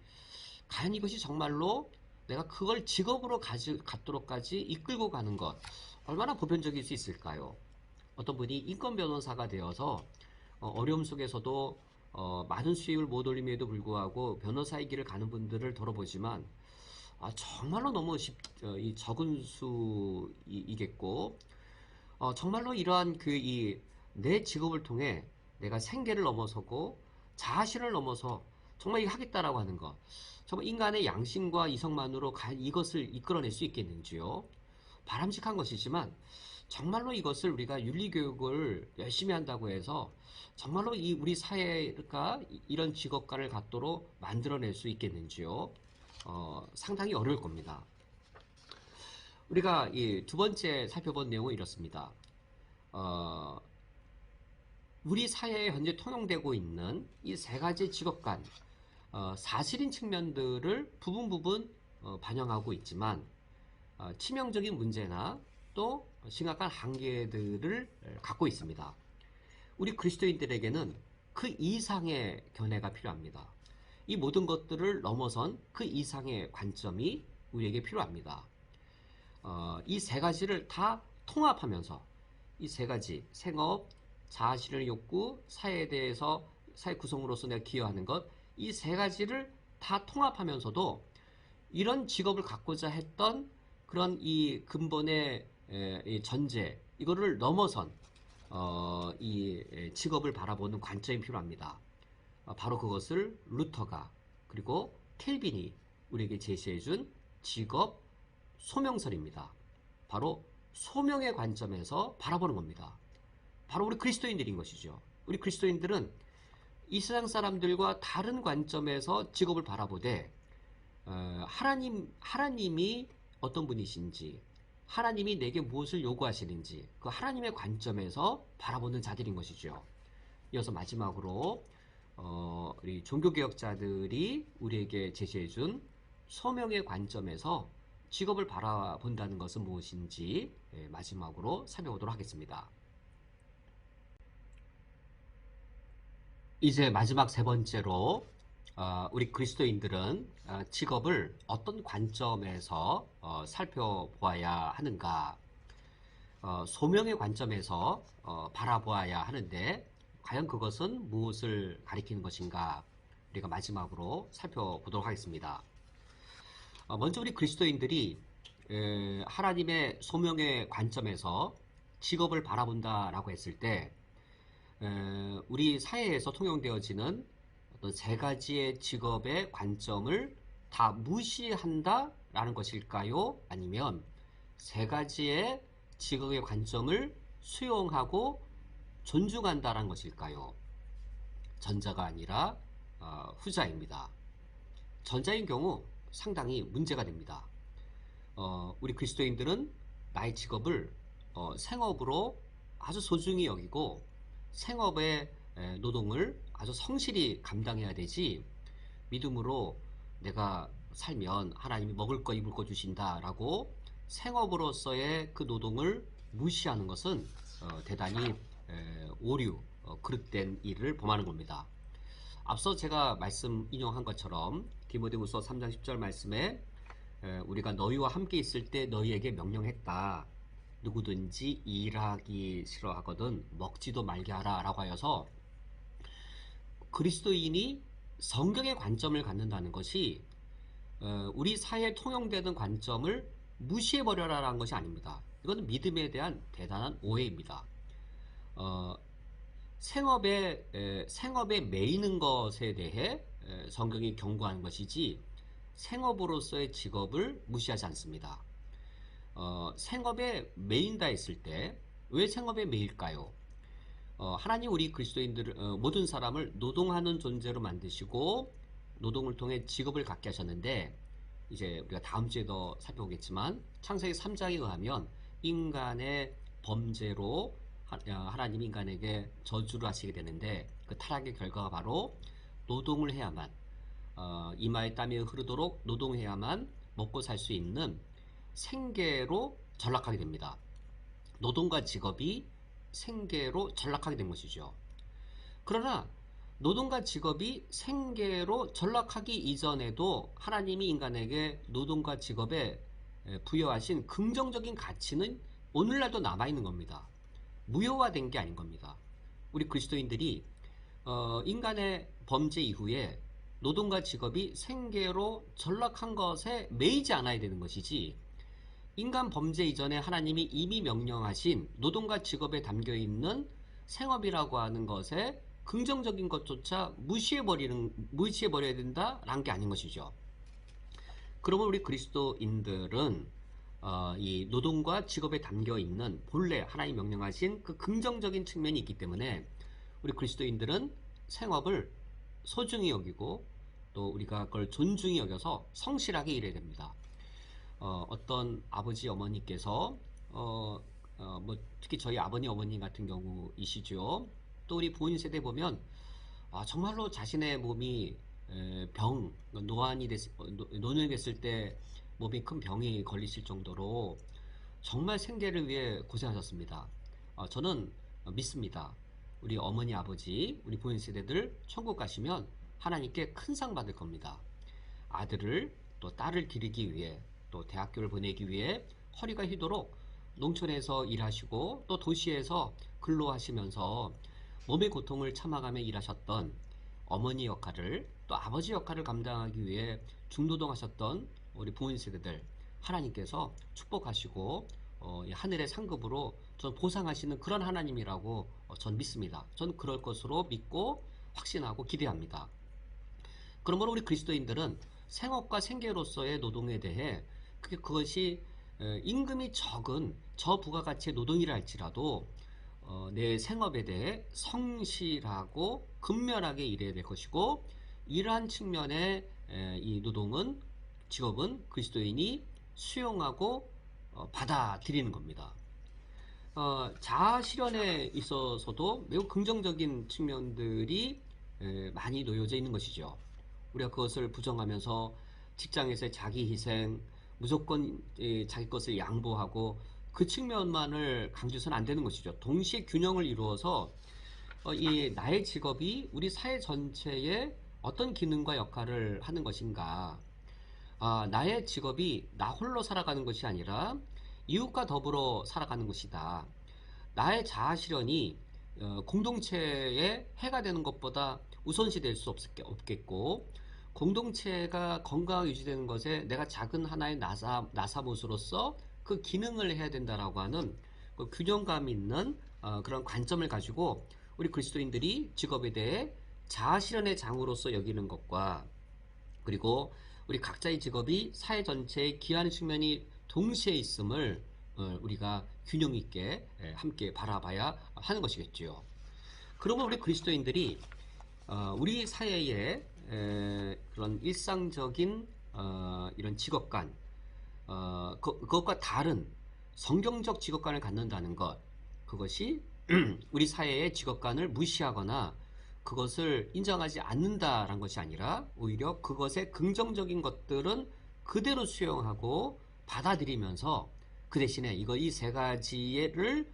과연 이것이 정말로 내가 그걸 직업으로 갖도록까지 이끌고 가는 것, 얼마나 보편적일 수 있을까요? 어떤 분이 인권 변호사가 되어서 어려움 속에서도 많은 수입을 못 올림에도 불구하고 변호사의 길을 가는 분들을 들어보지만 정말로 너무 적은 수이겠고 정말로 이러한 내 직업을 통해 내가 생계를 넘어서고 자아실을 넘어서 정말 이거 하겠다라고 하는 것, 정말 인간의 양심과 이성만으로 과연 이것을 이끌어낼 수 있겠는지요? 바람직한 것이지만 정말로 이것을 우리가 윤리교육을 열심히 한다고 해서 정말로 우리 사회가 이런 직업관을 갖도록 만들어낼 수 있겠는지요? 상당히 어려울 겁니다. 우리가 이 두 번째 살펴본 내용은 이렇습니다. 우리 사회에 현재 통용되고 있는 이 세 가지 직업관, 사실인 측면들을 부분 반영하고 있지만 치명적인 문제나 또 심각한 한계들을 갖고 있습니다. 우리 그리스도인들에게는 그 이상의 견해가 필요합니다. 이 모든 것들을 넘어선 그 이상의 관점이 우리에게 필요합니다. 이 세 가지를 다 통합하면서 이 세 가지, 생업, 자아실현의 욕구, 사회에 대해서 사회 구성으로서 내가 기여하는 것, 이 세 가지를 다 통합하면서도 이런 직업을 갖고자 했던 그런 이 근본의 이 전제, 이거를 넘어선 이 직업을 바라보는 관점이 필요합니다. 바로 그것을 루터가 그리고 켈빈이 우리에게 제시해준 직업 소명설입니다. 바로 소명의 관점에서 바라보는 겁니다. 바로 우리 그리스도인들인 것이죠. 우리 그리스도인들은 이 세상 사람들과 다른 관점에서 직업을 바라보되 하나님이 어떤 분이신지, 하나님이 내게 무엇을 요구하시는지 그 하나님의 관점에서 바라보는 자들인 것이죠. 이어서 마지막으로 우리 종교개혁자들이 우리에게 제시해준 소명의 관점에서 직업을 바라본다는 것은 무엇인지 마지막으로 살펴보도록 하겠습니다. 이제 마지막 세 번째로 우리 그리스도인들은 직업을 어떤 관점에서 살펴보아야 하는가, 소명의 관점에서 바라보아야 하는데 과연 그것은 무엇을 가리키는 것인가, 우리가 마지막으로 살펴보도록 하겠습니다. 먼저 우리 그리스도인들이 하나님의 소명의 관점에서 직업을 바라본다라고 했을 때 우리 사회에서 통용되어지는 어떤 세 가지의 직업의 관점을 다 무시한다라는 것일까요? 아니면 세 가지의 직업의 관점을 수용하고 존중한다라는 것일까요? 전자가 아니라 후자입니다. 전자인 경우 상당히 문제가 됩니다. 우리 그리스도인들은 나의 직업을 생업으로 아주 소중히 여기고 생업의 노동을 아주 성실히 감당해야 되지, 믿음으로 내가 살면 하나님이 먹을 거 입을 거 주신다라고 생업으로서의 그 노동을 무시하는 것은 대단히 오류, 그릇된 일을 범하는 겁니다. 앞서 제가 말씀 인용한 것처럼 디모데후서 3장 10절 말씀에 우리가 너희와 함께 있을 때 너희에게 명령했다. 누구든지 일하기 싫어하거든 먹지도 말게 하라 라고 하여서 그리스도인이 성경의 관점을 갖는다는 것이 우리 사회에 통용되는 관점을 무시해버려라 라는 것이 아닙니다. 이건 믿음에 대한 대단한 오해입니다. 생업에 매이는 것에 대해 성경이 경고하는 것이지 생업으로서의 직업을 무시하지 않습니다. 생업에 매인다 했을 때 왜 생업에 매일까요? 하나님 우리 그리스도인들 모든 사람을 노동하는 존재로 만드시고 노동을 통해 직업을 갖게 하셨는데, 이제 우리가 다음 주에 더 살펴보겠지만 창세기 3장에 의하면 인간의 범죄로 하나님 인간에게 저주를 하시게 되는데, 그 타락의 결과가 바로 노동을 해야만, 이마에 땀이 흐르도록 노동해야만 먹고 살 수 있는 생계로 전락하게 됩니다. 노동과 직업이 생계로 전락하게 된 것이죠. 그러나 노동과 직업이 생계로 전락하기 이전에도 하나님이 인간에게 노동과 직업에 부여하신 긍정적인 가치는 오늘날도 남아있는 겁니다. 무효화된 게 아닌 겁니다. 우리 그리스도인들이 인간의 범죄 이후에 노동과 직업이 생계로 전락한 것에 매이지 않아야 되는 것이지, 인간 범죄 이전에 하나님이 이미 명령하신 노동과 직업에 담겨있는 생업이라고 하는 것에 긍정적인 것조차 무시해버려야 된다라는 게 아닌 것이죠. 그러면 우리 그리스도인들은 이 노동과 직업에 담겨있는 본래 하나님 명령하신 그 긍정적인 측면이 있기 때문에 우리 그리스도인들은 생업을 소중히 여기고 또 우리가 그걸 존중히 여겨서 성실하게 일해야 됩니다. 어떤 아버지 어머니께서 뭐 특히 저희 아버님 어머님 같은 경우이시죠. 또 우리 부모님 세대 보면 정말로 자신의 몸이 노년이 됐을 때 몸이 큰 병이 걸리실 정도로 정말 생계를 위해 고생하셨습니다. 저는 믿습니다. 우리 어머니 아버지 우리 부모님 세대들 천국 가시면 하나님께 큰 상 받을 겁니다. 아들을 또 딸을 기르기 위해 또 대학교를 보내기 위해 허리가 휘도록 농촌에서 일하시고 또 도시에서 근로하시면서 몸의 고통을 참아가며 일하셨던 어머니 역할을 또 아버지 역할을 감당하기 위해 중노동하셨던 우리 부모님 세대들 하나님께서 축복하시고 하늘의 상급으로 전 보상하시는 그런 하나님이라고 전 믿습니다. 전 그럴 것으로 믿고 확신하고 기대합니다. 그러므로 우리 그리스도인들은 생업과 생계로서의 노동에 대해 그것이 임금이 적은 저부가가치의 노동이라 할지라도 내 생업에 대해 성실하고 근면하게 일해야 될 것이고, 이러한 측면의 이 노동은 직업은 그리스도인이 수용하고 받아들이는 겁니다. 자아 실현에 있어서도 매우 긍정적인 측면들이 많이 놓여져 있는 것이죠. 우리가 그것을 부정하면서 직장에서의 자기 희생, 무조건 자기 것을 양보하고 그 측면만을 강조해서는 안 되는 것이죠. 동시에 균형을 이루어서 이 나의 직업이 우리 사회 전체에 어떤 기능과 역할을 하는 것인가, 나의 직업이 나 홀로 살아가는 것이 아니라 이웃과 더불어 살아가는 것이다. 나의 자아 실현이 공동체에 해가 되는 것보다 우선시 될 수 없겠고, 공동체가 건강하게 유지되는 것에 내가 작은 하나의 나사못으로서 그 기능을 해야 된다라고 하는 그 균형감 있는 그런 관점을 가지고 우리 그리스도인들이 직업에 대해 자아 실현의 장으로서 여기는 것과, 그리고 우리 각자의 직업이 사회 전체에 기여하는 측면이 동시에 있음을 우리가 균형 있게 함께 바라봐야 하는 것이겠지요. 그러면 우리 그리스도인들이 우리 사회에 그런 일상적인 이런 직업관, 그것과 다른 성경적 직업관을 갖는다는 것, 그것이 우리 사회의 직업관을 무시하거나 그것을 인정하지 않는다라는 것이 아니라 오히려 그것의 긍정적인 것들은 그대로 수용하고 받아들이면서 그 대신에 이 세 가지를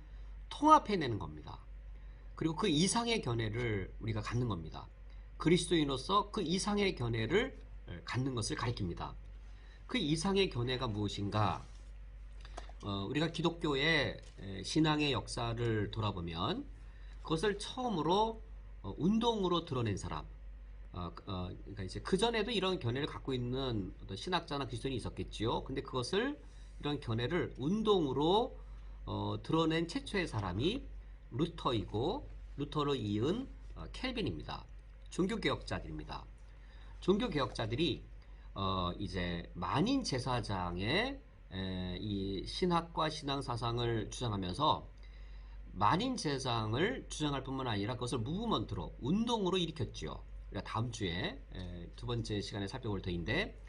통합해내는 겁니다. 그리고 그 이상의 견해를 우리가 갖는 겁니다. 그리스도인으로서 그 이상의 견해를 갖는 것을 가리킵니다. 그 이상의 견해가 무엇인가? 우리가 기독교의 신앙의 역사를 돌아보면 그것을 처음으로 운동으로 드러낸 사람, 그러니까 이제 그 전에도 이런 견해를 갖고 있는 어떤 신학자나 그리스도인이 있었겠지요. 근데 그것을 이런 견해를 운동으로 드러낸 최초의 사람이 루터이고, 루터를 이은 켈빈입니다. 종교개혁자들입니다. 종교개혁자들이 이제 만인 제사장의 이 신학과 신앙 사상을 주장하면서 만인 제사장을 주장할 뿐만 아니라 그것을 무브먼트로, 운동으로 일으켰죠. 우리가 다음 주에 두 번째 시간에 살펴볼 터인데,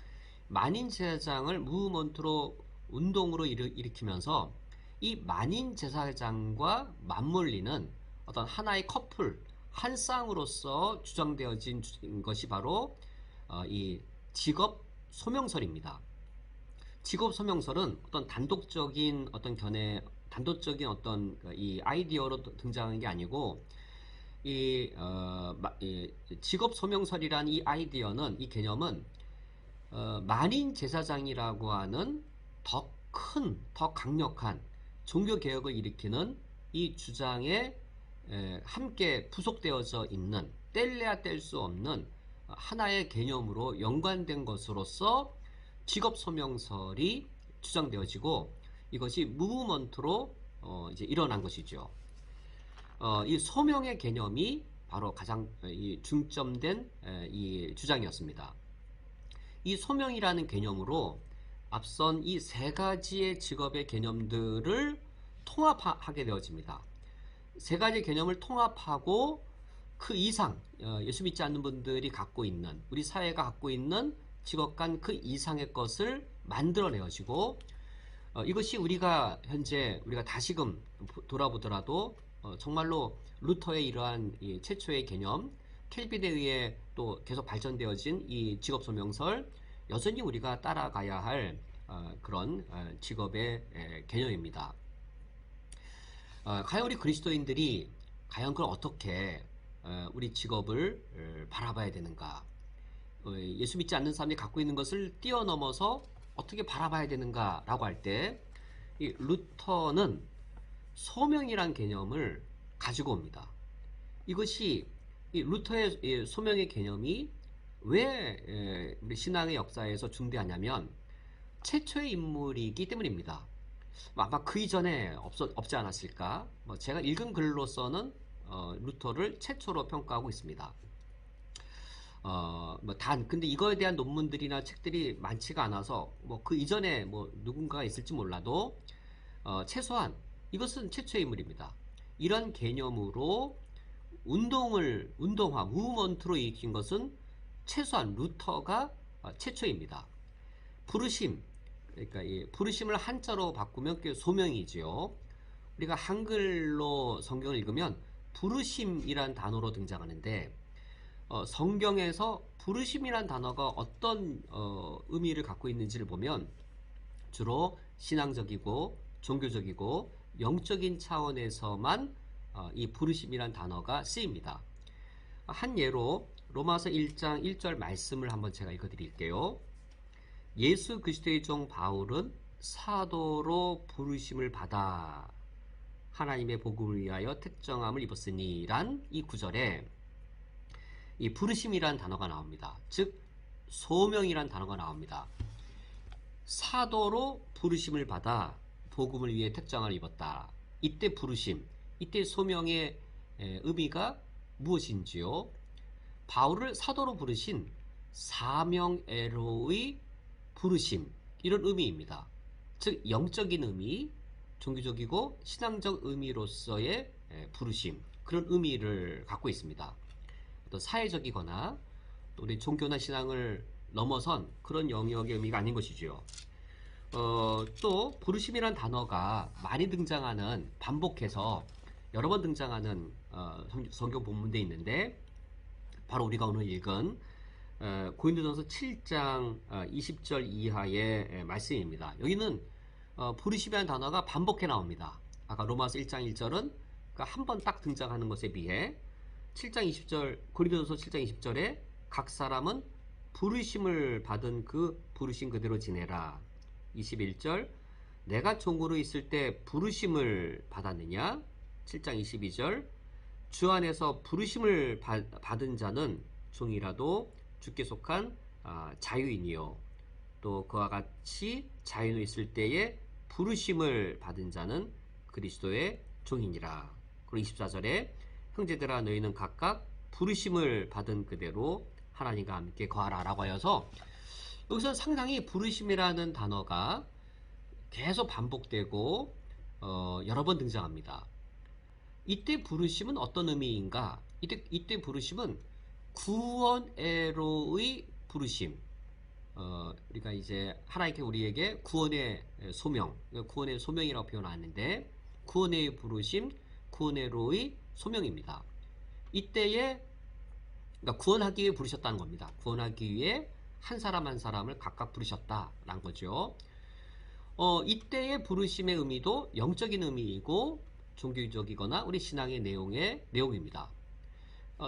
만인 제사장을 무브먼트로 운동으로 일으키면서 이 만인 제사장과 맞물리는 어떤 하나의 커플, 한 쌍으로서 주장되어진 것이 바로 이 직업 소명설입니다. 직업 소명설은 어떤 단독적인 어떤 견해, 단도적인 어떤 이 아이디어로 등장하는 게 아니고, 이 직업 소명설이란 이 아이디어는, 이 개념은 만인 제사장이라고 하는 더 큰, 더 강력한 종교개혁을 일으키는 이 주장에 함께 부속되어져 있는, 뗄래야 뗄 수 없는 하나의 개념으로 연관된 것으로서 직업소명설이 주장되어지고, 이것이 무브먼트로 이제 일어난 것이죠. 이 소명의 개념이 바로 가장 중점된 이 주장이었습니다. 이 소명이라는 개념으로 앞선 이 세 가지의 직업의 개념들을 통합하게 되어집니다. 세 가지 개념을 통합하고 그 이상, 예수 믿지 않는 분들이 갖고 있는, 우리 사회가 갖고 있는 직업관 그 이상의 것을 만들어내어지고, 이것이 현재 우리가 다시금 돌아보더라도 정말로 루터의 이러한 이 최초의 개념, 켈빈에 의해 또 계속 발전되어진 이 직업소명설, 여전히 우리가 따라가야 할 그런 직업의 개념입니다. 과연 우리 그리스도인들이 과연 그걸 어떻게 우리 직업을 바라봐야 되는가? 예수 믿지 않는 사람이 갖고 있는 것을 뛰어넘어서 어떻게 바라봐야 되는가라고 할 때, 이 루터는 소명이란 개념을 가지고 옵니다. 이것이 이 루터의 이 소명의 개념이 왜 우리 신앙의 역사에서 중대하냐면 최초의 인물이기 때문입니다. 아마 그 이전에 없지 않았을까? 제가 읽은 글로서는 루터를 최초로 평가하고 있습니다. 근데 이거에 대한 논문들이나 책들이 많지가 않아서 그 이전에 누군가가 있을지 몰라도 최소한 이것은 최초의 인물입니다. 이런 개념으로 운동화, 무브먼트로 일으킨 것은 최소한 루터가 최초입니다. 부르심, 그러니까 이 부르심을 한자로 바꾸면 그게 소명이지요. 우리가 한글로 성경을 읽으면 부르심이란 단어로 등장하는데, 성경에서 부르심이란 단어가 어떤 의미를 갖고 있는지를 보면 주로 신앙적이고 종교적이고 영적인 차원에서만 이 부르심이란 단어가 쓰입니다. 한 예로 로마서 1장 1절 말씀을 한번 제가 읽어드릴게요. 예수 그리스도의 종 바울은 사도로 부르심을 받아 하나님의 복음을 위하여 특정함을 입었으니 란 이 구절에 이 부르심이란 단어가 나옵니다. 즉 소명이란 단어가 나옵니다. 사도로 부르심을 받아 복음을 위해 특정함을 입었다. 이때 부르심, 이때 소명의 의미가 무엇인지요? 바울을 사도로 부르신 사명애로의 부르심, 이런 의미입니다. 즉 영적인 의미, 종교적이고 신앙적 의미로서의 부르심, 그런 의미를 갖고 있습니다. 또 사회적이거나 또 우리 종교나 신앙을 넘어선 그런 영역의 의미가 아닌 것이죠. 또 부르심이란 단어가 많이 등장하는, 반복해서 여러 번 등장하는 성경 본문에 있는데, 바로 우리가 오늘 읽은 고린도전서 7장 20절 이하의 말씀입니다. 여기는 부르심이라는 단어가 반복해 나옵니다. 아까 로마서 1장 1절은 한 번 딱 등장하는 것에 비해 7장 20절, 고린도전서 7장 20절에 각 사람은 부르심을 받은 그 부르심 그대로 지내라. 21절, 내가 종으로 있을 때 부르심을 받았느냐? 7장 22절, 주 안에서 부르심을 받은 자는 종이라도 주께 속한 자유인이요. 또 그와 같이 자유로 있을 때에 부르심을 받은 자는 그리스도의 종이니라. 그리고 24절에 형제들아 너희는 각각 부르심을 받은 그대로 하나님과 함께 거하라 라고 하여서, 여기서 상당히 부르심이라는 단어가 계속 반복되고 여러 번 등장합니다. 이때 부르심은 어떤 의미인가? 이때 부르심은 구원애로의 부르심. 우리가 이제 하나님께 우리에게 구원의 소명, 구원의 소명이라고 표현하는데, 구원의 부르심, 구원애로의 소명입니다. 이때에 그러니까 구원하기 위해 부르셨다는 겁니다. 구원하기 위해 한 사람 한 사람을 각각 부르셨다라는 거죠. 이때의 부르심의 의미도 영적인 의미이고 종교적이거나 우리 신앙의 내용입니다.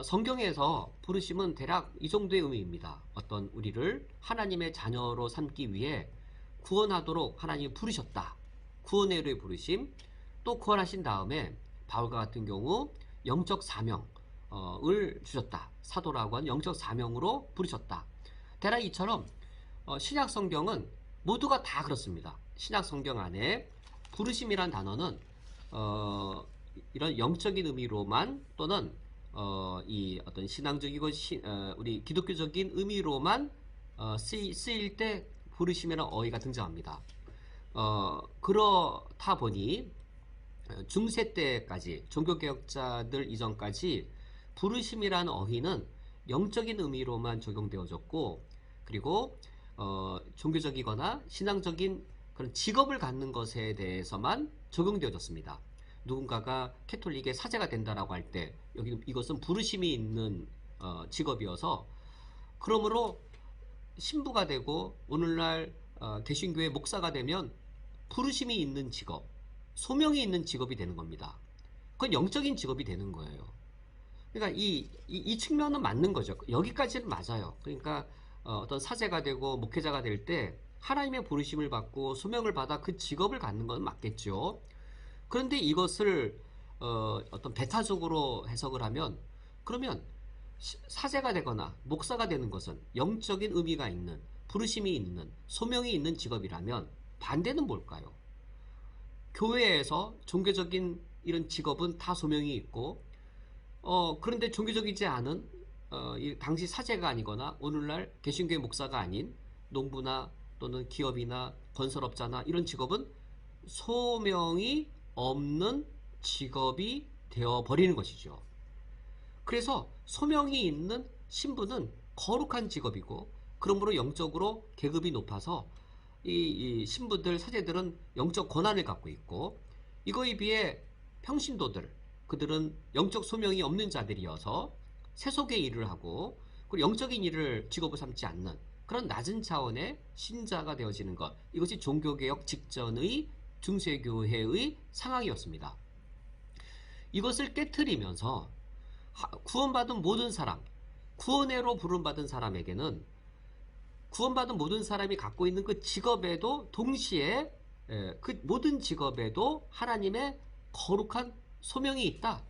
성경에서 부르심은 대략 이 정도의 의미입니다. 어떤 우리를 하나님의 자녀로 삼기 위해 구원하도록 하나님이 부르셨다. 구원의 부르심. 또 구원하신 다음에 바울과 같은 경우 영적 사명을 주셨다. 사도라고 하는 영적 사명으로 부르셨다. 대략 이처럼 신약 성경은 모두가 다 그렇습니다. 신약 성경 안에 부르심이란 단어는 이런 영적인 의미로만 또는 이 어떤 신앙적이고 우리 기독교적인 의미로만 쓰일 때 부르심이라는 어휘가 등장합니다. 그렇다 보니 중세 때까지 종교개혁자들 이전까지 부르심이라는 어휘는 영적인 의미로만 적용되어졌고, 그리고 종교적이거나 신앙적인 그런 직업을 갖는 것에 대해서만 적용되어졌습니다. 누군가가 캐톨릭의 사제가 된다라고 할 때 여기 이것은 부르심이 있는 직업이어서, 그러므로 신부가 되고 오늘날 개신교의 목사가 되면 부르심이 있는 직업, 소명이 있는 직업이 되는 겁니다. 그건 영적인 직업이 되는 거예요. 그러니까 이 측면은 맞는 거죠. 여기까지는 맞아요. 그러니까 어떤 사제가 되고 목회자가 될 때 하나님의 부르심을 받고 소명을 받아 그 직업을 갖는 건 맞겠죠. 그런데 이것을 어떤 배타적으로 해석을 하면, 그러면 사제가 되거나 목사가 되는 것은 영적인 의미가 있는, 부르심이 있는, 소명이 있는 직업이라면 반대는 뭘까요? 교회에서 종교적인 이런 직업은 다 소명이 있고, 그런데 종교적이지 않은 당시 사제가 아니거나 오늘날 개신교의 목사가 아닌 농부나 또는 기업이나 건설업자나 이런 직업은 소명이 없는 직업이 되어버리는 것이죠. 그래서 소명이 있는 신부는 거룩한 직업이고, 그러므로 영적으로 계급이 높아서 이 신부들, 사제들은 영적 권한을 갖고 있고, 이거에 비해 평신도들, 그들은 영적 소명이 없는 자들이어서 세속의 일을 하고, 그리고 영적인 일을 직업으로 삼지 않는 그런 낮은 차원의 신자가 되어지는 것, 이것이 종교개혁 직전의 중세교회의 상황이었습니다. 이것을 깨트리면서 구원받은 모든 사람, 구원회로 부름받은 사람에게는 구원받은 모든 사람이 갖고 있는 그 직업에도 동시에 그 모든 직업에도 하나님의 거룩한 소명이 있다.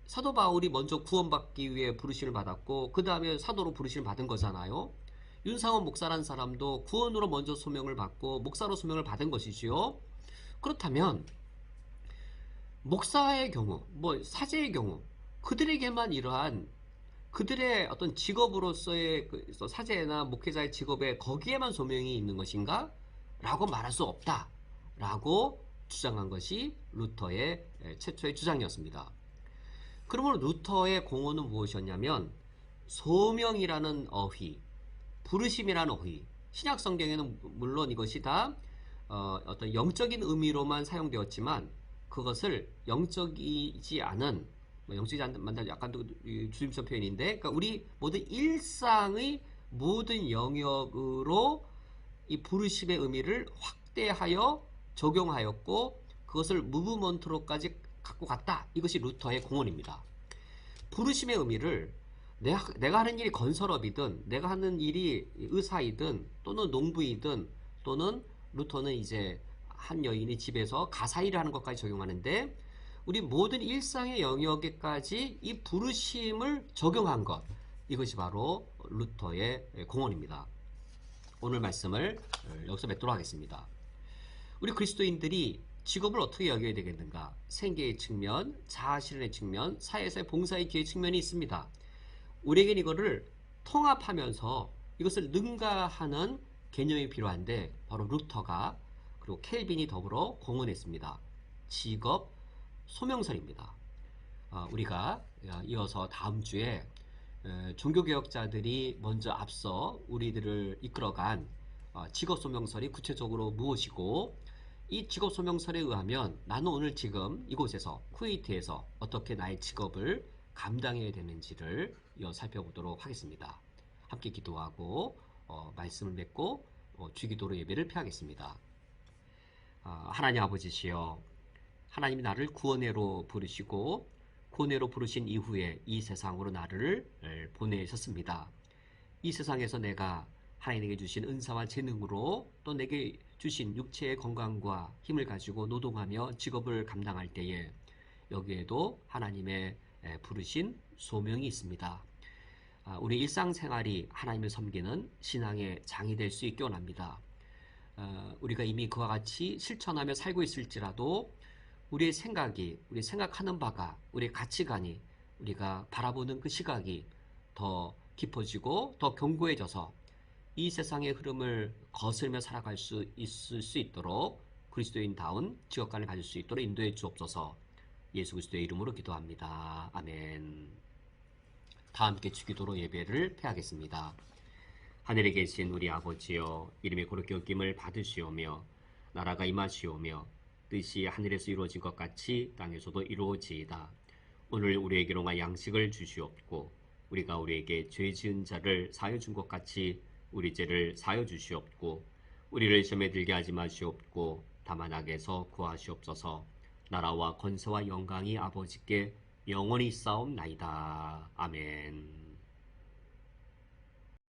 사도 바울이 먼저 구원받기 위해 부르심을 받았고, 그 다음에 사도로 부르심을 받은 거잖아요. 윤상원 목사라는 사람도 구원으로 먼저 소명을 받고 목사로 소명을 받은 것이지요. 그렇다면 목사의 경우, 사제의 경우, 그들에게만 이러한 그들의 어떤 직업으로서의 사제나 목회자의 직업에 거기에만 소명이 있는 것인가? 라고 말할 수 없다. 라고 주장한 것이 루터의 최초의 주장이었습니다. 그러므로 루터의 공헌은 무엇이었냐면, 소명이라는 어휘, 부르심이라는 어휘, 신약 성경에는 물론 이것이 다 어떤 영적인 의미로만 사용되었지만, 그것을 영적이지 않은, 영적이지 않는 약간 주임성 표현인데, 그러니까 우리 모든 일상의 모든 영역으로 이 부르심의 의미를 확대하여 적용하였고, 그것을 무브먼트로까지 갖고 갔다. 이것이 루터의 공헌입니다. 부르심의 의미를 내가 하는 일이 건설업이든, 내가 하는 일이 의사이든, 또는 농부이든, 또는 루터는 이제 한 여인이 집에서 가사일을 하는 것까지 적용하는데, 우리 모든 일상의 영역에까지 이 부르심을 적용한 것, 이것이 바로 루터의 공헌입니다. 오늘 말씀을 여기서 맺도록 하겠습니다. 우리 그리스도인들이 직업을 어떻게 여겨야 되겠는가? 생계의 측면, 자아실현의 측면, 사회에서의 봉사의 기회 측면이 있습니다. 우리에겐 이거를 통합하면서 이것을 능가하는 개념이 필요한데, 바로 루터가 그리고 켈빈이 더불어 공헌했습니다. 직업 소명설입니다. 우리가 이어서 다음 주에 종교개혁자들이 먼저 앞서 우리들을 이끌어간 직업소명설이 구체적으로 무엇이고, 이 직업소명설에 의하면 나는 오늘 지금 이곳에서, 쿠웨이트에서 어떻게 나의 직업을 감당해야 되는지를 살펴보도록 하겠습니다. 함께 기도하고 말씀을 맺고 주기도로 예배를 폐하겠습니다. 하나님 아버지시여, 하나님이 나를 구원회로 부르시고 구원회로 부르신 이후에 이 세상으로 나를 보내셨습니다. 이 세상에서 내가 하나님에게 주신 은사와 재능으로 또 내게 주신 육체의 건강과 힘을 가지고 노동하며 직업을 감당할 때에 여기에도 하나님의 부르신 소명이 있습니다. 우리 일상생활이 하나님을 섬기는 신앙의 장이 될 수 있기 원합니다. 우리가 이미 그와 같이 실천하며 살고 있을지라도 우리의 생각이, 우리 생각하는 바가, 우리의 가치관이, 우리가 바라보는 그 시각이 더 깊어지고 더 견고해져서 이 세상의 흐름을 거슬며 살아갈 수 있을 수 있도록 그리스도인다운 직업관을 가질 수 있도록 인도해 주옵소서. 예수 그리스도의 이름으로 기도합니다. 아멘. 다 함께 주기도로 예배를 폐하겠습니다. 하늘에 계신 우리 아버지여, 이름의 거룩히 여김을 받으시오며 나라가 임하시오며 뜻이 하늘에서 이루어진 것 같이 땅에서도 이루어지이다. 오늘 우리에게 용할 양식을 주시옵고 우리가 우리에게 죄 지은 자를 사하여 준 것 같이 우리 죄를 사하여 주시옵고 우리를 시험에 들게 하지 마시옵고 다만 악에서 구하시옵소서. 나라와 권세와 영광이 아버지께 영원히 있사옵나이다. 아멘.